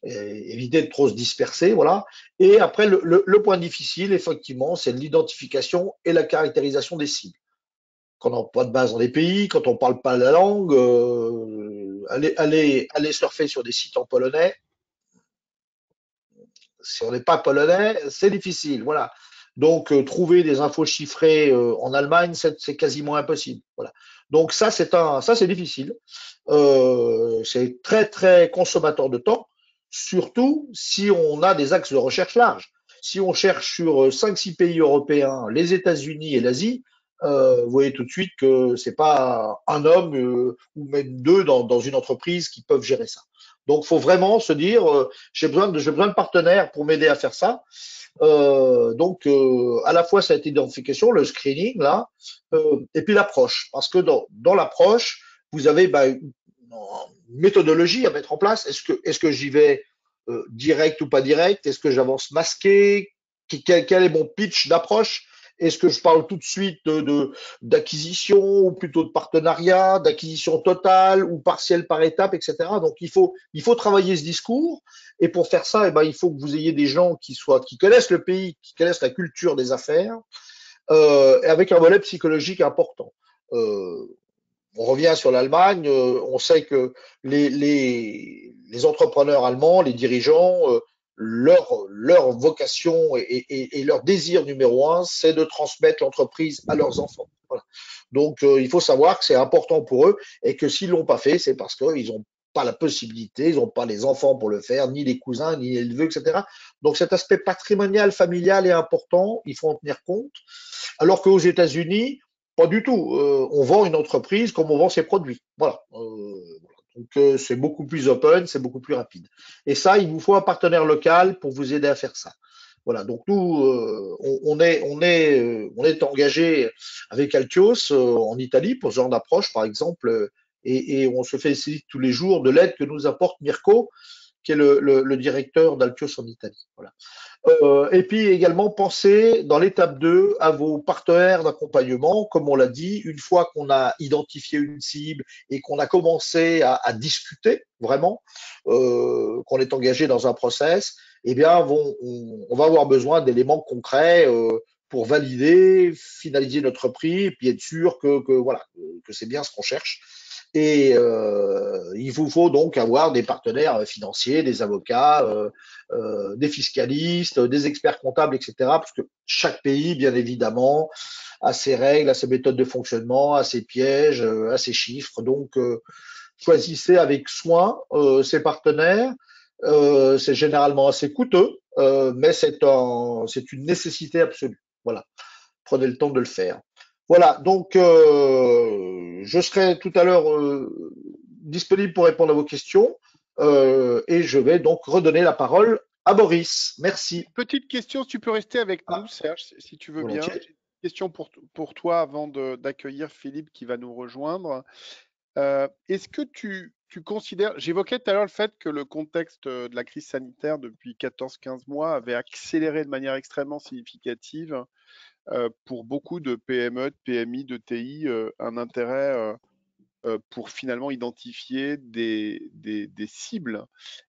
éviter de trop se disperser, voilà. Et après, le point difficile, effectivement, c'est l'identification et la caractérisation des cibles quand on n'a pas de base dans les pays, quand on ne parle pas la langue, aller surfer sur des sites en polonais. Si on n'est pas polonais, c'est difficile. Voilà. Donc, trouver des infos chiffrées en Allemagne, c'est quasiment impossible. Voilà. Donc, ça, c'est difficile. C'est très, très consommateur de temps, surtout si on a des axes de recherche larges. Si on cherche sur 5-6 pays européens, les États-Unis et l'Asie, vous voyez tout de suite que c'est pas un homme ou même deux dans une entreprise qui peuvent gérer ça. Donc, faut vraiment se dire, j'ai besoin de partenaires pour m'aider à faire ça. À la fois cette identification, le screening là, et puis l'approche, parce que dans l'approche, vous avez une méthodologie à mettre en place. Est-ce que j'y vais direct ou pas direct? Est-ce que j'avance masqué? Quel est mon pitch d'approche? Est-ce que je parle tout de suite d'acquisition ou plutôt de partenariat, d'acquisition totale ou partielle par étape, etc. Donc il faut travailler ce discours. Et pour faire ça, il faut que vous ayez des gens qui connaissent le pays, qui connaissent la culture des affaires, et avec un volet psychologique important. On revient sur l'Allemagne, on sait que les entrepreneurs allemands, les dirigeants, leur vocation et leur désir numéro un, c'est de transmettre l'entreprise à leurs enfants. Voilà. Donc, il faut savoir que c'est important pour eux et que s'ils l'ont pas fait, c'est parce qu'ils n'ont pas la possibilité, ils n'ont pas les enfants pour le faire, ni les cousins, ni les neveux, etc. Donc, cet aspect patrimonial, familial est important, il faut en tenir compte. Alors qu'aux États-Unis, pas du tout. On vend une entreprise comme on vend ses produits. Voilà. Donc c'est beaucoup plus open, c'est beaucoup plus rapide. Et ça, il vous faut un partenaire local pour vous aider à faire ça. Voilà. Donc nous, on est engagé avec Altios en Italie pour ce genre d'approche, par exemple, et on se félicite tous les jours de l'aide que nous apporte Mirko, qui est le directeur d'Altios en Italie. Voilà. Et puis également penser dans l'étape 2 à vos partenaires d'accompagnement, comme on l'a dit, une fois qu'on a identifié une cible et qu'on a commencé à discuter vraiment, qu'on est engagé dans un process, eh bien on va avoir besoin d'éléments concrets pour valider, finaliser notre prix et puis être sûr que voilà que c'est bien ce qu'on cherche. Et il vous faut donc avoir des partenaires financiers, des avocats, des fiscalistes, des experts comptables, etc. Parce que chaque pays, bien évidemment, a ses règles, a ses méthodes de fonctionnement, a ses pièges, a ses chiffres. Donc, choisissez avec soin ces partenaires. C'est généralement assez coûteux, mais c'est une nécessité absolue. Voilà. Prenez le temps de le faire. Voilà, donc je serai tout à l'heure disponible pour répondre à vos questions et je vais donc redonner la parole à Boris. Merci. Petite question, si tu peux rester avec nous, Ah, Serge, si tu veux bien. volontiers. J'ai une question pour toi avant d'accueillir Philippe qui va nous rejoindre. Est-ce que tu considères, j'évoquais tout à l'heure le fait que le contexte de la crise sanitaire depuis 14-15 mois avait accéléré de manière extrêmement significative pour beaucoup de PME, de PMI, de TI, un intérêt pour finalement identifier des cibles.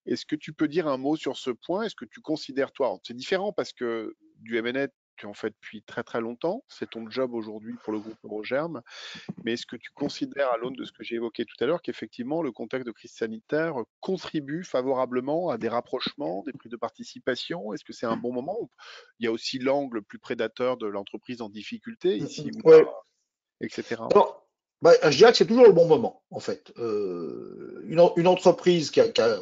Est-ce que tu peux dire un mot sur ce point? Est-ce que tu considères, toi, c'est différent parce que du M&A, tu en fais depuis très très longtemps, c'est ton job aujourd'hui pour le groupe Eurogerm, mais est-ce que tu considères, à l'aune de ce que j'ai évoqué tout à l'heure, qu'effectivement le contexte de crise sanitaire contribue favorablement à des rapprochements, des prises de participation? Est-ce que c'est un bon moment? Il y a aussi l'angle plus prédateur de l'entreprise en difficulté ici ou Ouais. là, etc. Alors, je dirais que c'est toujours le bon moment, en fait. Une entreprise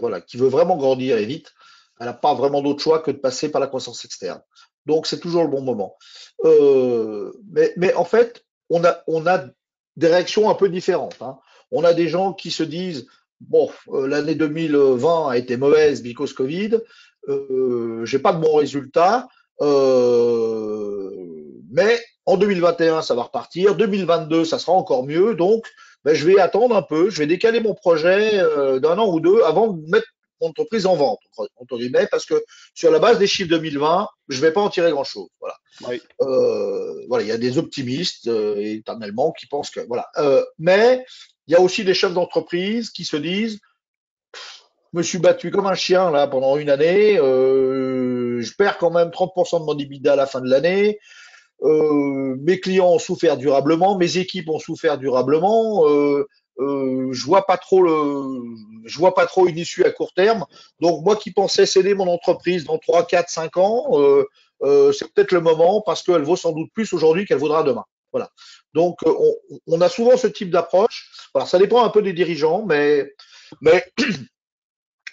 voilà, qui veut vraiment grandir et vite, elle n'a pas vraiment d'autre choix que de passer par la croissance externe. Donc, c'est toujours le bon moment. Mais en fait, on a des réactions un peu différentes, hein. On a des gens qui se disent, bon, l'année 2020 a été mauvaise because Covid, j'ai pas de bons résultats, mais en 2021, ça va repartir. 2022, ça sera encore mieux. Donc, je vais attendre un peu. Je vais décaler mon projet d'un an ou deux avant de mettre mon entreprise en vente, entre guillemets, parce que sur la base des chiffres 2020, je vais pas en tirer grand-chose. Voilà. Oui. Voilà, il y a des optimistes éternellement qui pensent que voilà. Mais il y a aussi des chefs d'entreprise qui se disent, je me suis battu comme un chien là pendant une année. Je perds quand même 30% de mon EBITDA à la fin de l'année. Mes clients ont souffert durablement, mes équipes ont souffert durablement. Je vois pas trop une issue à court terme. Donc moi qui pensais céder mon entreprise dans 3, 4, 5 ans, c'est peut-être le moment parce qu'elle vaut sans doute plus aujourd'hui qu'elle vaudra demain. Voilà. Donc on a souvent ce type d'approche. Voilà, ça dépend un peu des dirigeants, mais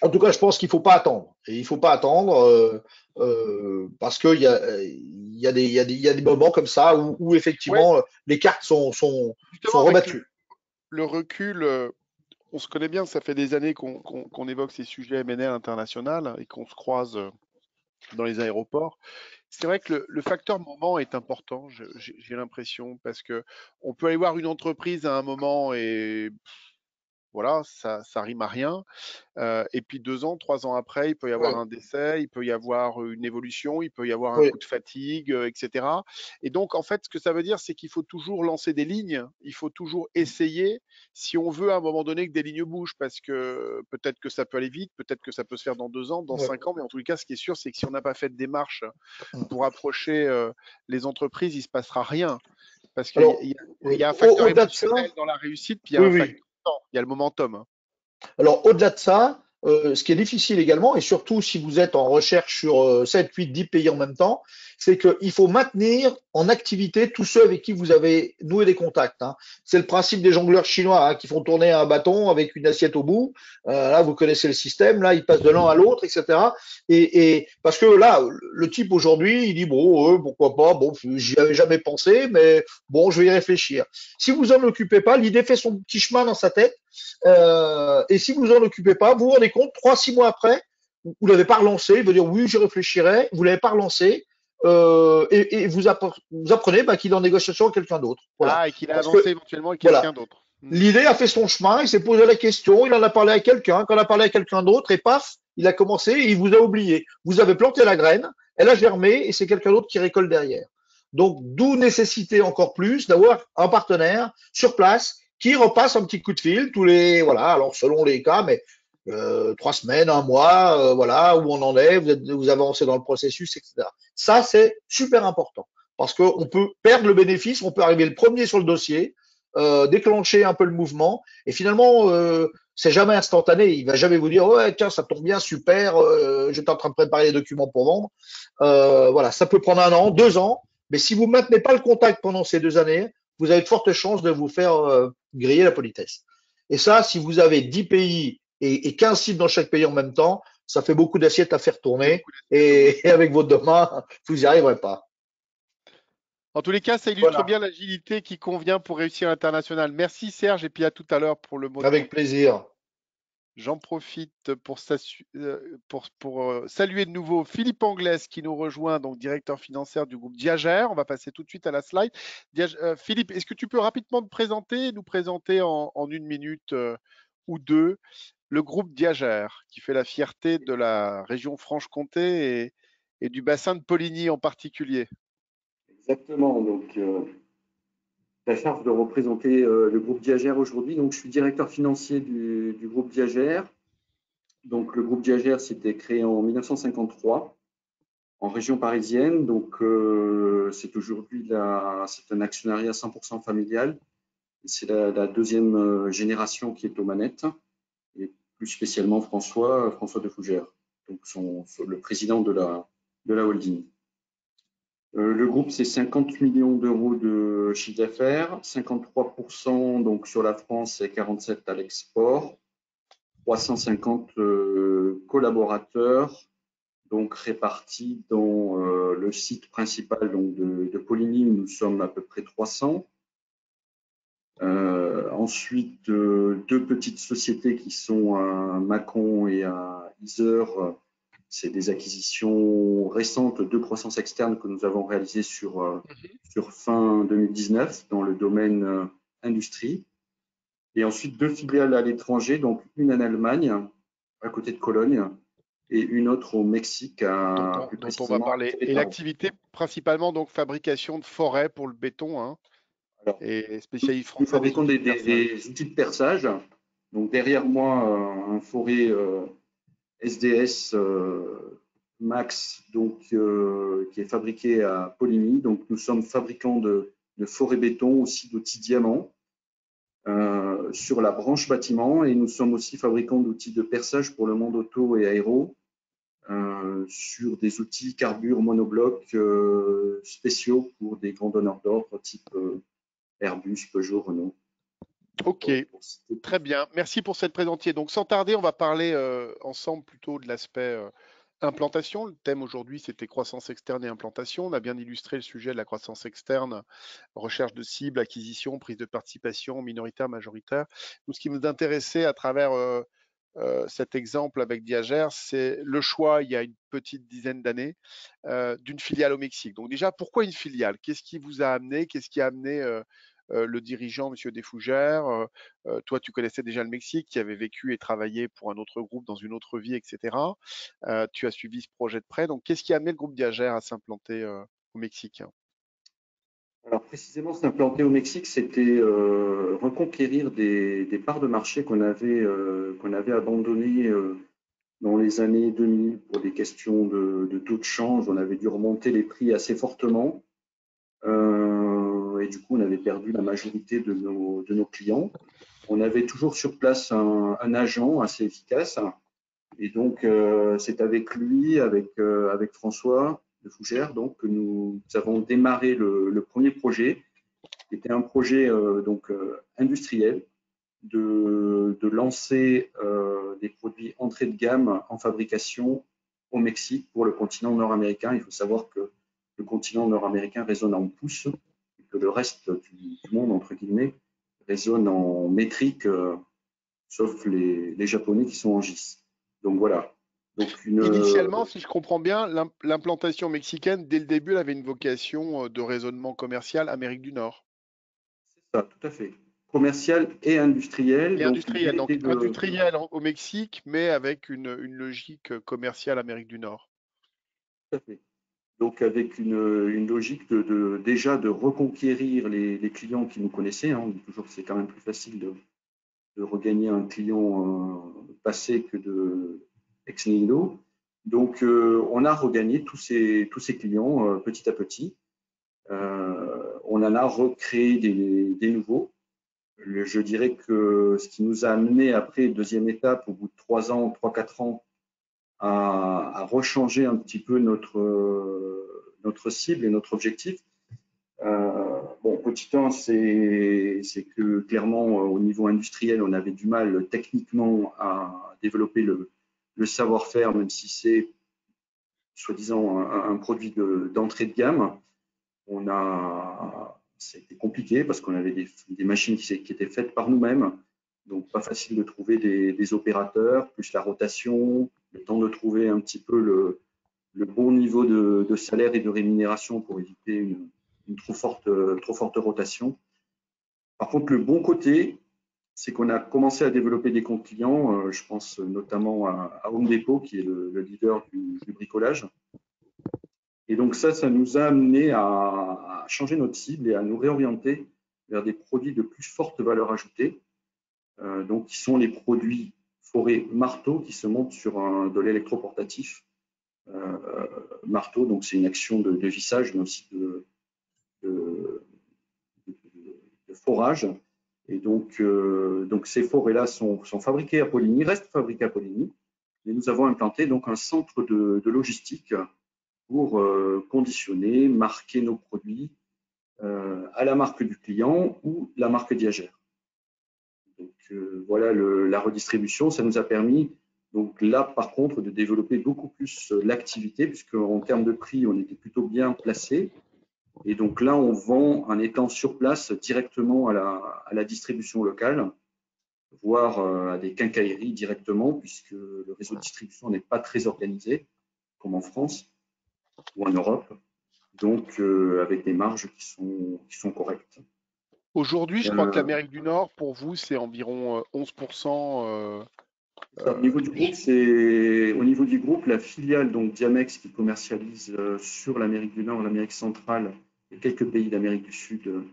en tout cas, je pense qu'il faut pas attendre. Et il faut pas attendre. parce qu'il y a des moments comme ça où Ouais, effectivement les cartes sont justement, avec rebattues. le recul, on se connaît bien, ça fait des années qu'on évoque ces sujets M&A à l'international et qu'on se croise dans les aéroports. C'est vrai que le facteur moment est important, j'ai l'impression, parce que on peut aller voir une entreprise à un moment et voilà, ça rime à rien. Et puis 2 ans, 3 ans après, il peut y avoir Ouais, un décès, il peut y avoir une évolution, il peut y avoir un ouais, coup de fatigue, et cetera. Et donc, en fait, ce que ça veut dire, c'est qu'il faut toujours lancer des lignes, il faut toujours essayer si on veut à un moment donné que des lignes bougent, parce que peut-être que ça peut aller vite, peut-être que ça peut se faire dans 2 ans, dans ouais. 5 ans, mais en tout cas, ce qui est sûr, c'est que si on n'a pas fait de démarche pour approcher les entreprises, il se passera rien. Parce qu'il y, Alors, a- il oui, y a un facteur au-delà de ça, émotionnel dans la réussite, puis il y a oui, un oui. facteur temps, il y a le momentum, hein. Alors, au-delà de ça, ce qui est difficile également, et surtout si vous êtes en recherche sur 7, 8, 10 pays en même temps, c'est qu'il faut maintenir en activité tous ceux avec qui vous avez noué des contacts, hein. C'est le principe des jongleurs chinois, hein, qui font tourner un bâton avec une assiette au bout. Là, vous connaissez le système, là, ils passent de l'un à l'autre, etc. Et parce que là, le type aujourd'hui, il dit, bon, pourquoi pas, bon, j'y avais jamais pensé, mais bon, je vais y réfléchir. Si vous en occupez pas, l'idée fait son petit chemin dans sa tête. Et si vous en occupez pas, vous vous rendez compte, 3, 6 mois après, vous l'avez pas relancé, il veut dire oui, j'y réfléchirai, vous l'avez pas relancé, et vous apprenez bah, qu'il est en négociation avec quelqu'un d'autre. Voilà. Ah, et qu'il a Parce avancé que, éventuellement avec voilà, quelqu'un d'autre. Hmm. l'idée a fait son chemin, il s'est posé la question, il en a parlé à quelqu'un, quand on a parlé à quelqu'un d'autre, et paf, il a commencé et il vous a oublié. Vous avez planté la graine, elle a germé, et c'est quelqu'un d'autre qui récolte derrière. Donc, d'où nécessiter encore plus d'avoir un partenaire sur place qui repasse un petit coup de fil tous les, voilà, alors selon les cas, mais 3 semaines, un mois, voilà, où on en est, vous avancez dans le processus, etc. Ça, c'est super important parce qu'on peut perdre le bénéfice, on peut arriver le premier sur le dossier, déclencher un peu le mouvement, et finalement, c'est jamais instantané. Il va jamais vous dire, ouais, tiens, ça tombe bien, super, j'étais en train de préparer les documents pour vendre. Voilà, ça peut prendre 1 an, 2 ans, mais si vous ne maintenez pas le contact pendant ces 2 années, vous avez de fortes chances de vous faire griller la politesse. Et ça, si vous avez 10 pays et 15 sites dans chaque pays en même temps, ça fait beaucoup d'assiettes à faire C'est tourner. beaucoup d'assiettes, oui. Et avec vos deux mains, vous n'y arriverez pas. En tous les cas, ça illustre Voilà, bien l'agilité qui convient pour réussir à l'international. Merci Serge, et puis à tout à l'heure pour le mot de avec conclusion. plaisir. J'en profite pour saluer de nouveau Philippe Anglès qui nous rejoint, donc directeur financier du groupe Diagère. On va passer tout de suite à la slide. Philippe, est-ce que tu peux rapidement te présenter, nous présenter en 1 minute ou deux le groupe Diagère, qui fait la fierté de la région Franche-Comté et du bassin de Poligny en particulier? Exactement. Donc, la charge de représenter le groupe Diagère aujourd'hui. Donc, je suis directeur financier du groupe Diagère. Donc, le groupe Diagère s'était créé en 1953 en région parisienne. Donc, c'est aujourd'hui c'est un actionnariat 100% familial. C'est la deuxième génération qui est aux manettes, et plus spécialement François de Fougères, donc le président de la holding. Le groupe, c'est 50 millions d'euros de chiffre d'affaires, 53% donc sur la France et 47% à l'export, 350 collaborateurs donc répartis dans le site principal donc de Poligny, où nous sommes à peu près 300. Ensuite, 2 petites sociétés qui sont à Mâcon et à Yzeure. C'est des acquisitions récentes de croissance externe que nous avons réalisées sur fin 2019 dans le domaine industrie. Et ensuite, 2 filiales à l'étranger, donc une en Allemagne, à côté de Cologne, et une autre au Mexique, plus Dont on va précisément à parler. Et Querétaro. l'activité principalement donc fabrication de forêts pour le béton, hein, Alors, et spécialiste nous français des fabriquons outils des, de des- perçage. des outils de perçage. Donc, derrière moi, un forêt SDS Max, donc, qui est fabriqué à Poligny. Donc, nous sommes fabricants de forêt béton, aussi d'outils diamants sur la branche bâtiment, et nous sommes aussi fabricants d'outils de perçage pour le monde auto et aéro sur des outils carbure monobloc spéciaux pour des grands donneurs d'ordre type Airbus, Peugeot, Renault. Ok, très bien. Merci pour cette présentation. Donc, sans tarder, on va parler ensemble plutôt de l'aspect Implantation, le thème aujourd'hui, c'était croissance externe et implantation. On a bien illustré le sujet de la croissance externe, recherche de cibles, acquisition, prise de participation minoritaire, majoritaire. Nous, ce qui nous intéressait à travers cet exemple avec Diageo, c'est le choix, il y a une petite dizaine d'années, d'une filiale au Mexique. Donc déjà, pourquoi une filiale? Qu'est-ce qui vous a amené? Qu'est-ce qui a amené le dirigeant, Monsieur Desfougères? Toi, tu connaissais déjà le Mexique, qui avait vécu et travaillé pour un autre groupe dans une autre vie, etc. Tu as suivi ce projet de près. Donc, qu'est-ce qui a amené le groupe Diageo à s'implanter au Mexique? Alors précisément, s'implanter au Mexique, c'était reconquérir des parts de marché qu'on avait abandonnées dans les années 2000 pour des questions de taux de change. On avait dû remonter les prix assez fortement et du coup, on avait perdu la majorité de nos clients. On avait toujours sur place un agent assez efficace et donc c'est avec lui, avec François de Fougères, donc que nous avons démarré le premier projet qui était un projet industriel de lancer des produits entrée de gamme en fabrication au Mexique pour le continent nord-américain. Il faut savoir que le continent nord-américain résonne en pouces et que le reste du monde, entre guillemets, résonne en métrique, sauf les Japonais qui sont en GIS. Donc voilà. Donc Initialement, si je comprends bien, l'implantation mexicaine, dès le début, elle avait une vocation de raisonnement commercial Amérique du Nord. c'est ça, tout à fait. Commercial et industriel. Et Donc industriel, l'idée donc était de industriel au Mexique, mais avec une logique commerciale Amérique du Nord. tout à fait. Donc avec une logique déjà de reconquérir les clients qui nous connaissaient. Hein. On dit toujours que c'est quand même plus facile de regagner un client passé que de ex nihilo. Donc on a regagné tous ces clients petit à petit. On en a recréé des nouveaux. Je dirais que ce qui nous a amené après, deuxième étape, au bout de 3 ans, 3-4 ans, à rechanger un petit peu notre cible et notre objectif. Bon, petit 1, c'est que clairement, au niveau industriel, on avait du mal techniquement à développer le savoir-faire, même si c'est soi-disant un produit d'entrée de gamme. C'était compliqué parce qu'on avait des machines qui étaient faites par nous-mêmes, donc pas facile de trouver des opérateurs, plus la rotation, le temps de trouver un petit peu le bon niveau de salaire et de rémunération pour éviter une trop forte rotation. Par contre, le bon côté, c'est qu'on a commencé à développer des comptes clients. Je pense notamment à Home Depot, qui est le leader du bricolage. Et donc ça nous a amené à changer notre cible et à nous réorienter vers des produits de plus forte valeur ajoutée, donc qui sont les produits forêt marteau qui se montent sur de l'électroportatif. Marteau, donc c'est une action de vissage, mais aussi de forage. Et donc ces forêts-là sont fabriquées à Poligny, restent fabriquées à Poligny, mais nous avons implanté donc un centre de logistique pour conditionner, marquer nos produits à la marque du client ou la marque Diageo. Donc voilà la redistribution, ça nous a permis donc là par contre de développer beaucoup plus l'activité puisque en termes de prix on était plutôt bien placé et donc là on vend en étant sur place directement à la distribution locale, voire à des quincailleries directement puisque le réseau de distribution n'est pas très organisé comme en France ou en Europe, donc avec des marges qui sont correctes. Aujourd'hui, je crois que l'Amérique du Nord, pour vous, c'est environ 11%. Au niveau du groupe, la filiale donc Diamex qui commercialise sur l'Amérique du Nord, l'Amérique centrale et quelques pays d'Amérique du Sud,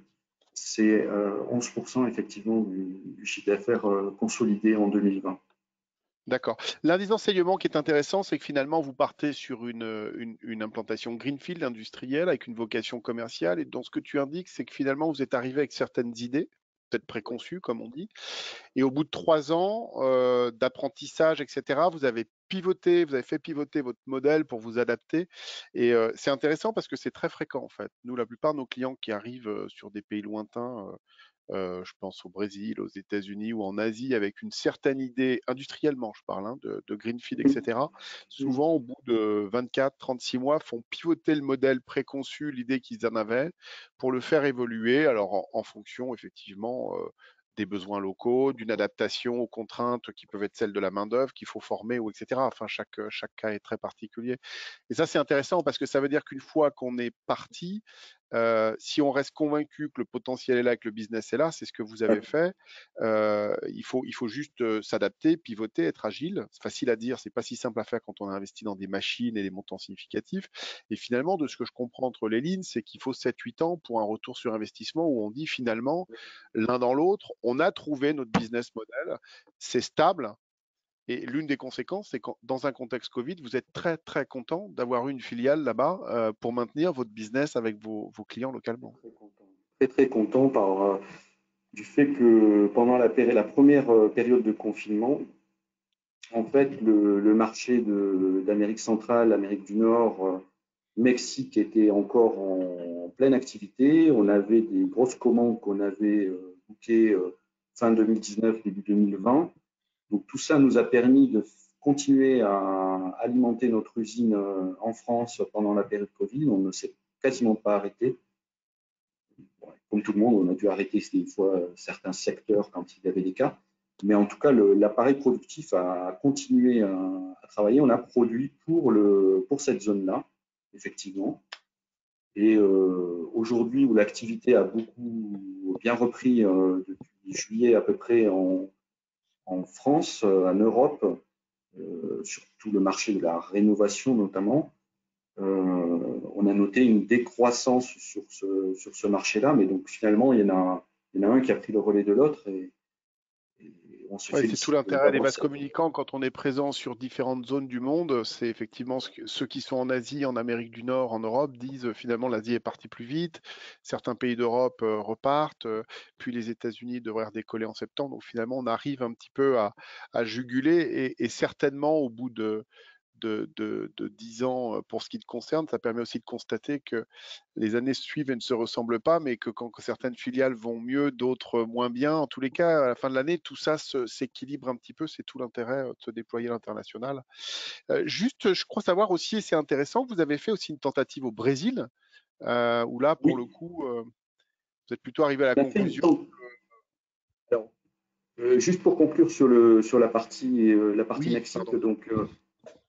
c'est 11% effectivement du chiffre d'affaires consolidé en 2020. D'accord. L'un des enseignements qui est intéressant, c'est que finalement, vous partez sur une implantation greenfield industrielle avec une vocation commerciale. Et dans ce que tu indiques, c'est que finalement, vous êtes arrivé avec certaines idées, peut-être préconçues, comme on dit. Et au bout de 3 ans d'apprentissage, etc., vous avez pivoté, vous avez fait pivoter votre modèle pour vous adapter. Et c'est intéressant parce que c'est très fréquent, en fait. Nous, la plupart de nos clients qui arrivent sur des pays lointains, je pense au Brésil, aux États-Unis ou en Asie, avec une certaine idée, industriellement je parle, hein, de greenfield, etc., souvent au bout de 24, 36 mois, font pivoter le modèle préconçu, l'idée qu'ils en avaient, pour le faire évoluer, alors en fonction effectivement des besoins locaux, d'une adaptation aux contraintes qui peuvent être celles de la main-d'œuvre qu'il faut former, ou etc. Enfin, chaque cas est très particulier. Et ça, c'est intéressant parce que ça veut dire qu'une fois qu'on est parti, si on reste convaincu que le potentiel est là, que le business est là, c'est ce que vous avez fait. Il faut juste s'adapter, pivoter, être agile. C'est facile à dire, c'est pas si simple à faire quand on a investi dans des machines et des montants significatifs. Et finalement, de ce que je comprends entre les lignes, c'est qu'il faut 7-8 ans pour un retour sur investissement où on dit finalement, l'un dans l'autre, on a trouvé notre business model, c'est stable. Et l'une des conséquences, c'est que dans un contexte Covid, vous êtes très très content d'avoir eu une filiale là-bas pour maintenir votre business avec vos clients localement. Très très content du fait que pendant la première période de confinement, en fait, le marché d'Amérique centrale, Amérique du Nord, Mexique était encore en pleine activité. On avait des grosses commandes qu'on avait bookées fin 2019, début 2020. Donc tout ça nous a permis de continuer à alimenter notre usine en France pendant la période Covid. On ne s'est quasiment pas arrêté. Bon, comme tout le monde, on a dû arrêter des fois certains secteurs quand il y avait des cas. Mais en tout cas, l'appareil productif a continué à travailler. On a produit pour cette zone-là, effectivement. Et aujourd'hui, où l'activité a beaucoup bien repris depuis juillet à peu près en France, en Europe, surtout le marché de la rénovation notamment, on a noté une décroissance sur ce marché-là, mais donc finalement, il y en a un qui a pris le relais de l'autre et on se Ouais, c'est tout félicite l'intérêt des d'avoir vases cette. communicants quand on est présent sur différentes zones du monde. C'est effectivement ceux qui sont en Asie, en Amérique du Nord, en Europe disent finalement l'Asie est partie plus vite. Certains pays d'Europe repartent, puis les États-Unis devraient redécoller en septembre. Donc finalement, on arrive un petit peu à juguler et certainement au bout de 10 ans pour ce qui te concerne, ça permet aussi de constater que les années suivent et ne se ressemblent pas, mais que quand certaines filiales vont mieux, d'autres moins bien, en tous les cas, à la fin de l'année, tout ça s'équilibre un petit peu. C'est tout l'intérêt de se déployer à l'international. Juste, je crois savoir aussi, et c'est intéressant, vous avez fait aussi une tentative au Brésil, où là, pour le Oui, coup, vous êtes plutôt arrivé à la on a fait une conclusion. tente. Alors, juste pour conclure sur la partie Oui, Mexique, pardon, donc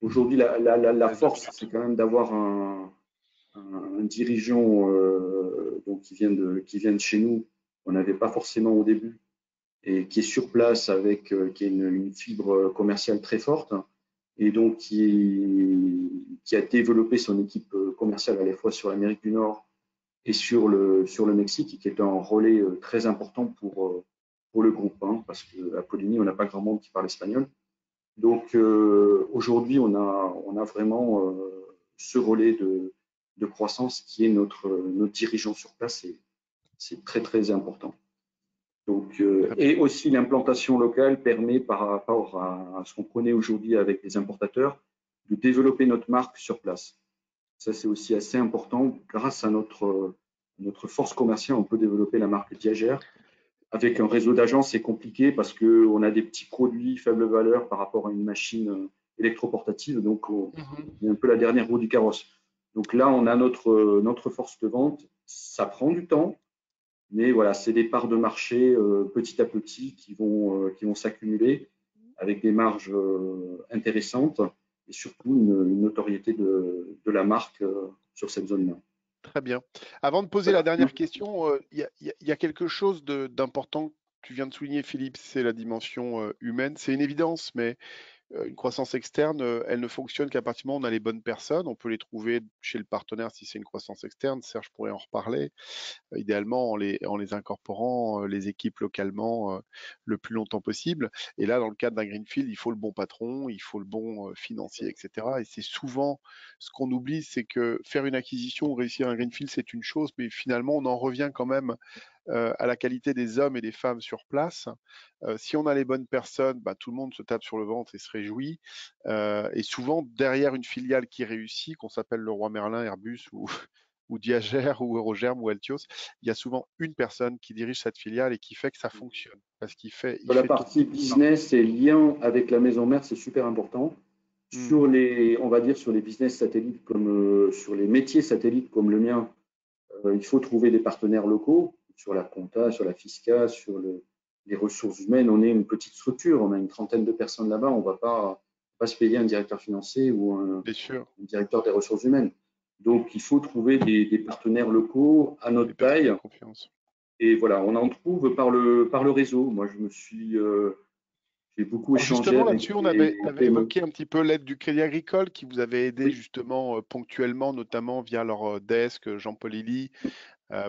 aujourd'hui, la il reste 2 force, c'est minutes. quand même d'avoir un dirigeant donc qui vient de chez nous, qu'on n'avait pas forcément au début, et qui est sur place qui a une fibre commerciale très forte, et donc qui a développé son équipe commerciale à la fois sur l'Amérique du Nord et sur le Mexique, et qui est un relais très important pour le groupe, hein, parce qu'à Poligny, on n'a pas grand monde qui parle espagnol. Donc aujourd'hui, on a vraiment ce relais de croissance qui est notre dirigeant sur place, et c'est très très important. Donc, Très bien. et aussi l'implantation locale permet par rapport à ce qu'on connaît aujourd'hui avec les importateurs de développer notre marque sur place. Ça, c'est aussi assez important. Grâce à notre force commerciale, on peut développer la marque Diagère. Avec un réseau d'agences, c'est compliqué parce qu'on a des petits produits faible valeur par rapport à une machine électroportative. Donc, on est un peu la dernière roue du carrosse. Donc là, on a notre force de vente. Ça prend du temps, mais voilà, c'est des parts de marché petit à petit qui vont s'accumuler avec des marges intéressantes et surtout une notoriété de la marque sur cette zone-là. Très bien. Avant de poser la dernière question, il y a quelque chose d'important que tu viens de souligner, Philippe, c'est la dimension humaine. C'est une évidence, mais une croissance externe, elle ne fonctionne qu'à partir du moment où on a les bonnes personnes. On peut les trouver chez le partenaire si c'est une croissance externe. Serge pourrait en reparler. Idéalement en les incorporant les équipes localement le plus longtemps possible. Et là, dans le cadre d'un greenfield, il faut le bon patron, il faut le bon financier, etc. Et c'est souvent ce qu'on oublie, c'est que faire une acquisition ou réussir un greenfield, c'est une chose, mais finalement, on en revient quand même à la qualité des hommes et des femmes sur place. Si on a les bonnes personnes, bah, tout le monde se tape sur le ventre et se réjouit. Et souvent, derrière une filiale qui réussit, qu'on s'appelle le Roi Merlin, Airbus ou ou Diagère ou Eurogerm ou Altios, il y a souvent une personne qui dirige cette filiale et qui fait que ça fonctionne. Parce qu'il fait, il Sur la fait tout. partie business et lien avec la maison mère, c'est super important. Mm. Sur les, on va dire sur les business satellites comme sur les métiers satellites comme le mien, il faut trouver des partenaires locaux sur la compta, sur la fiscale, sur les ressources humaines. On est une petite structure, on a une trentaine de personnes là-bas, on ne va pas se payer un directeur financier ou un Bien sûr, directeur des ressources humaines. Donc, il faut trouver des partenaires locaux à des notre personnes de taille. confiance. Et voilà, on en trouve par le réseau. Moi, j'ai beaucoup Alors échangé justement, avec là-dessus, on des avait PME. évoqué un petit peu l'aide du Crédit Agricole qui vous avait aidé Oui. justement ponctuellement, notamment via leur desk, Jean-Paul Illy,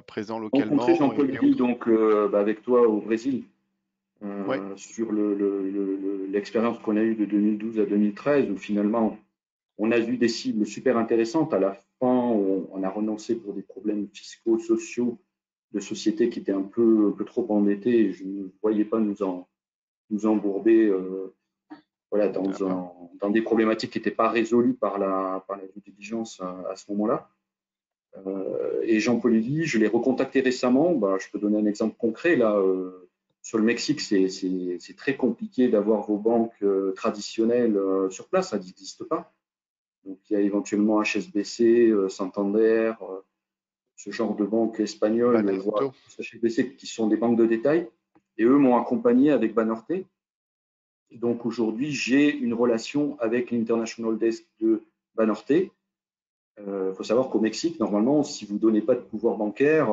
présent Rencontrer localement Jean-Paul et Ly, autres. donc avec toi au Brésil, Oui, sur l'expérience qu'on a eue de 2012 à 2013, où finalement on a vu des cibles super intéressantes. À la fin, on a renoncé pour des problèmes fiscaux, sociaux, de sociétés qui étaient un peu trop endettées. Et je ne voyais pas nous embourber voilà, d'accord. dans des problématiques qui n'étaient pas résolues par la due diligence à ce moment-là. Et Jean-Paul Illy, je l'ai recontacté récemment. Bah, je peux donner un exemple concret. Là, sur le Mexique, c'est très compliqué d'avoir vos banques traditionnelles sur place. Ça n'existe pas. Donc, il y a éventuellement HSBC, Santander, ce genre de banques espagnoles, voire Banorto. HSBC, qui sont des banques de détail. Et eux m'ont accompagné avec Banorte. Et donc, aujourd'hui, j'ai une relation avec l'International Desk de Banorte. Faut savoir qu'au Mexique, normalement, si vous ne donnez pas de pouvoir bancaire,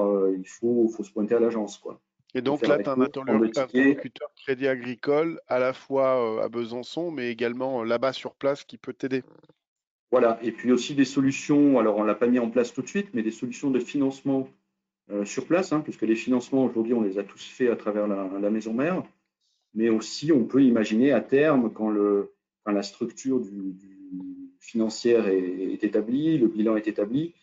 faut se pointer à l'agence, quoi. Et Il faut donc faire là, la tu as un queue, prendre le ticket. interlocuteur Crédit Agricole à la fois à Besançon, mais également là-bas sur place qui peut t'aider. Voilà. Et puis aussi des solutions, alors on ne l'a pas mis en place tout de suite, mais des solutions de financement sur place, hein, puisque les financements, aujourd'hui, on les a tous faits à travers la maison mère. Mais aussi, on peut imaginer à terme, quand la structure financière est établie, le bilan est établi,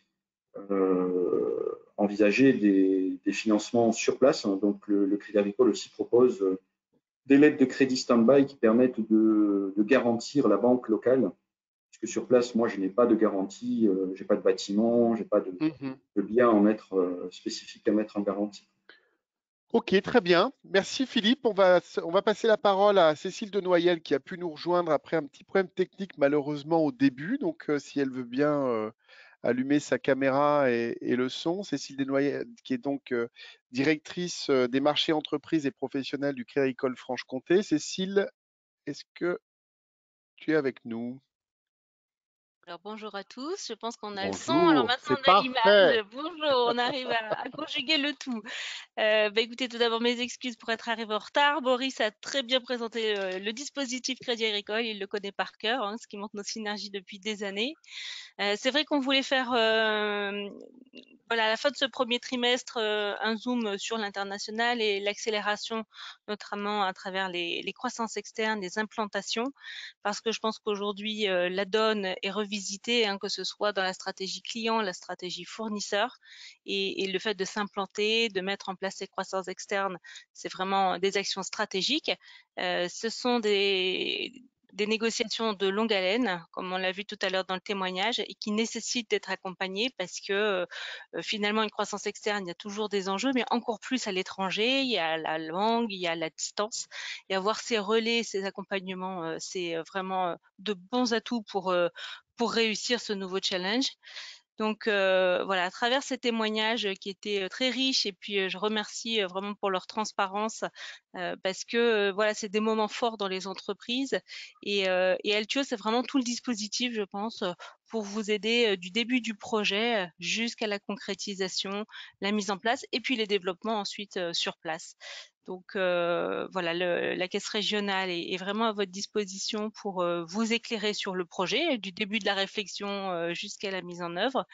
envisager des financements sur place. Donc, le Crédit Agricole aussi propose des lettres de crédit stand-by qui permettent de garantir la banque locale. Puisque sur place, moi, je n'ai pas de garantie, je n'ai pas de bâtiment, je n'ai pas Mhm. de bien spécifique à mettre en garantie. Ok, très bien. Merci Philippe. On va passer la parole à Cécile de Noyel qui a pu nous rejoindre après un petit problème technique malheureusement au début. Donc si elle veut bien allumer sa caméra et le son. Cécile de Noyel qui est donc directrice des marchés entreprises et professionnels du Crédit Agricole Franche-Comté. Cécile, est-ce que tu es avec nous? Alors bonjour à tous, je pense qu'on a le son, alors Bonjour, maintenant c'est on a parfait. l'image. Bonjour, on arrive à conjuguer le tout. Écoutez, tout d'abord mes excuses pour être arrivé en retard. Boris a très bien présenté le dispositif Crédit Agricole, il le connaît par cœur, hein, ce qui montre nos synergies depuis des années. C'est vrai qu'on voulait faire, voilà, à la fin de ce premier trimestre, un zoom sur l'international et l'accélération, notamment à travers les croissances externes, les implantations, parce que je pense qu'aujourd'hui, la donne est revisitée, hein, que ce soit dans la stratégie client, la stratégie fournisseur, et le fait de s'implanter, de mettre en place ces croissances externes, c'est vraiment des actions stratégiques. Ce sont des négociations de longue haleine, comme on l'a vu tout à l'heure dans le témoignage, et qui nécessitent d'être accompagnées parce que finalement, une croissance externe, il y a toujours des enjeux, mais encore plus à l'étranger, il y a la langue, il y a la distance. Et avoir ces relais, ces accompagnements, c'est vraiment de bons atouts pour réussir ce nouveau challenge. Donc voilà, à travers ces témoignages qui étaient très riches, et puis je remercie vraiment pour leur transparence parce que voilà, c'est des moments forts dans les entreprises, et Altio, c'est vraiment tout le dispositif, je pense, pour vous aider du début du projet jusqu'à la concrétisation, la mise en place et puis les développements ensuite sur place. Donc voilà, la caisse régionale est vraiment à votre disposition pour vous éclairer sur le projet, du début de la réflexion jusqu'à la mise en œuvre,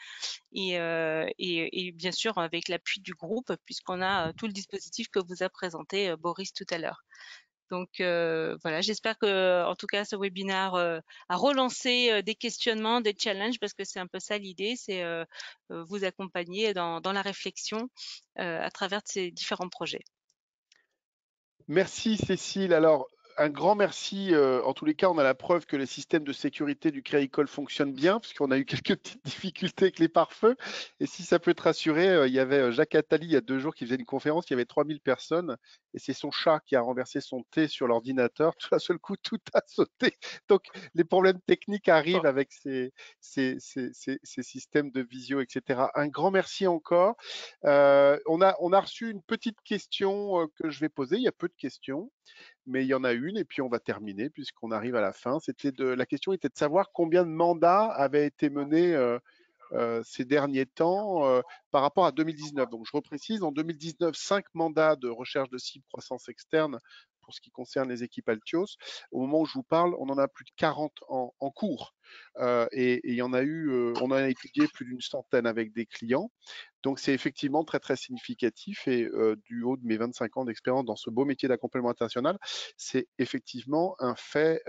et bien sûr avec l'appui du groupe, puisqu'on a tout le dispositif que vous a présenté Boris tout à l'heure. Donc voilà, j'espère que en tout cas ce webinaire a relancé des questionnements, des challenges, parce que c'est un peu ça l'idée, c'est vous accompagner dans la réflexion à travers de ces différents projets. Merci Cécile. Alors, Un grand merci. En tous les cas, on a la preuve que les systèmes de sécurité du Crédit Agricole fonctionnent bien, puisqu'on a eu quelques petites difficultés avec les pare-feux. Et si ça peut te rassurer, il y avait Jacques Attali il y a 2 jours qui faisait une conférence, il y avait 3000 personnes, et c'est son chat qui a renversé son thé sur l'ordinateur. Tout d'un seul coup, tout a sauté. Donc, les problèmes techniques arrivent avec ces systèmes de visio, etc. Un grand merci encore. On a reçu une petite question que je vais poser. Il y a peu de questions, mais il y en a une et puis on va terminer puisqu'on arrive à la fin. La question était de savoir combien de mandats avaient été menés ces derniers temps par rapport à 2019. Donc je reprécise, en 2019, 5 mandats de recherche de cible croissance externe pour ce qui concerne les équipes Altios. Au moment où je vous parle, on en a plus de 40 en cours. Et il y en a eu, on en a étudié plus d'une centaine avec des clients. Donc c'est effectivement très très significatif et du haut de mes 25 ans d'expérience dans ce beau métier d'accompagnement international, c'est effectivement un fait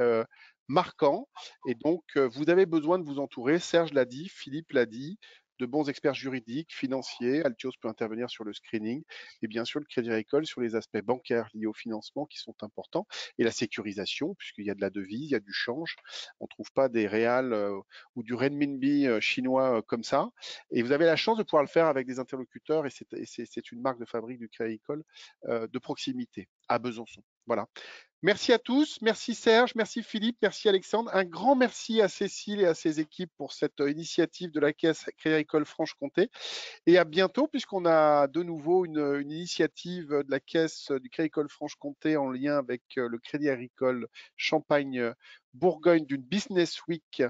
marquant. Et donc vous avez besoin de vous entourer, Serge l'a dit, Philippe l'a dit, de bons experts juridiques, financiers. Altios peut intervenir sur le screening et bien sûr le Crédit Agricole sur les aspects bancaires liés au financement qui sont importants et la sécurisation puisqu'il y a de la devise, il y a du change. On ne trouve pas des réals ou du renminbi chinois comme ça. Et vous avez la chance de pouvoir le faire avec des interlocuteurs et c'est une marque de fabrique du Crédit Agricole de proximité à Besançon. Voilà. Merci à tous, merci Serge, merci Philippe, merci Alexandre. Un grand merci à Cécile et à ses équipes pour cette initiative de la Caisse Crédit Agricole Franche-Comté. Et à bientôt, puisqu'on a de nouveau une initiative de la Caisse du Crédit Agricole Franche-Comté en lien avec le Crédit Agricole Champagne-Bourgogne d'une Business Week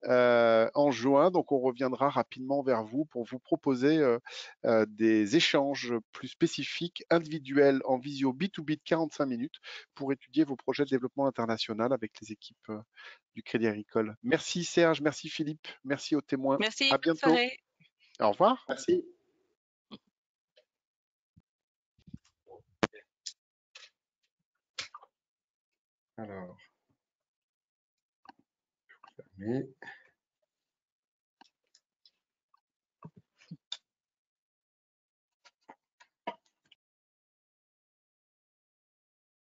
en juin. Donc, on reviendra rapidement vers vous pour vous proposer des échanges plus spécifiques, individuels, en visio B2B de 45 minutes pour étudier vos projets de développement international avec les équipes du Crédit Agricole. Merci Serge, merci Philippe, merci aux témoins. Merci, À bonne bientôt. soirée. Au revoir. Merci. Alors, je vais fermer.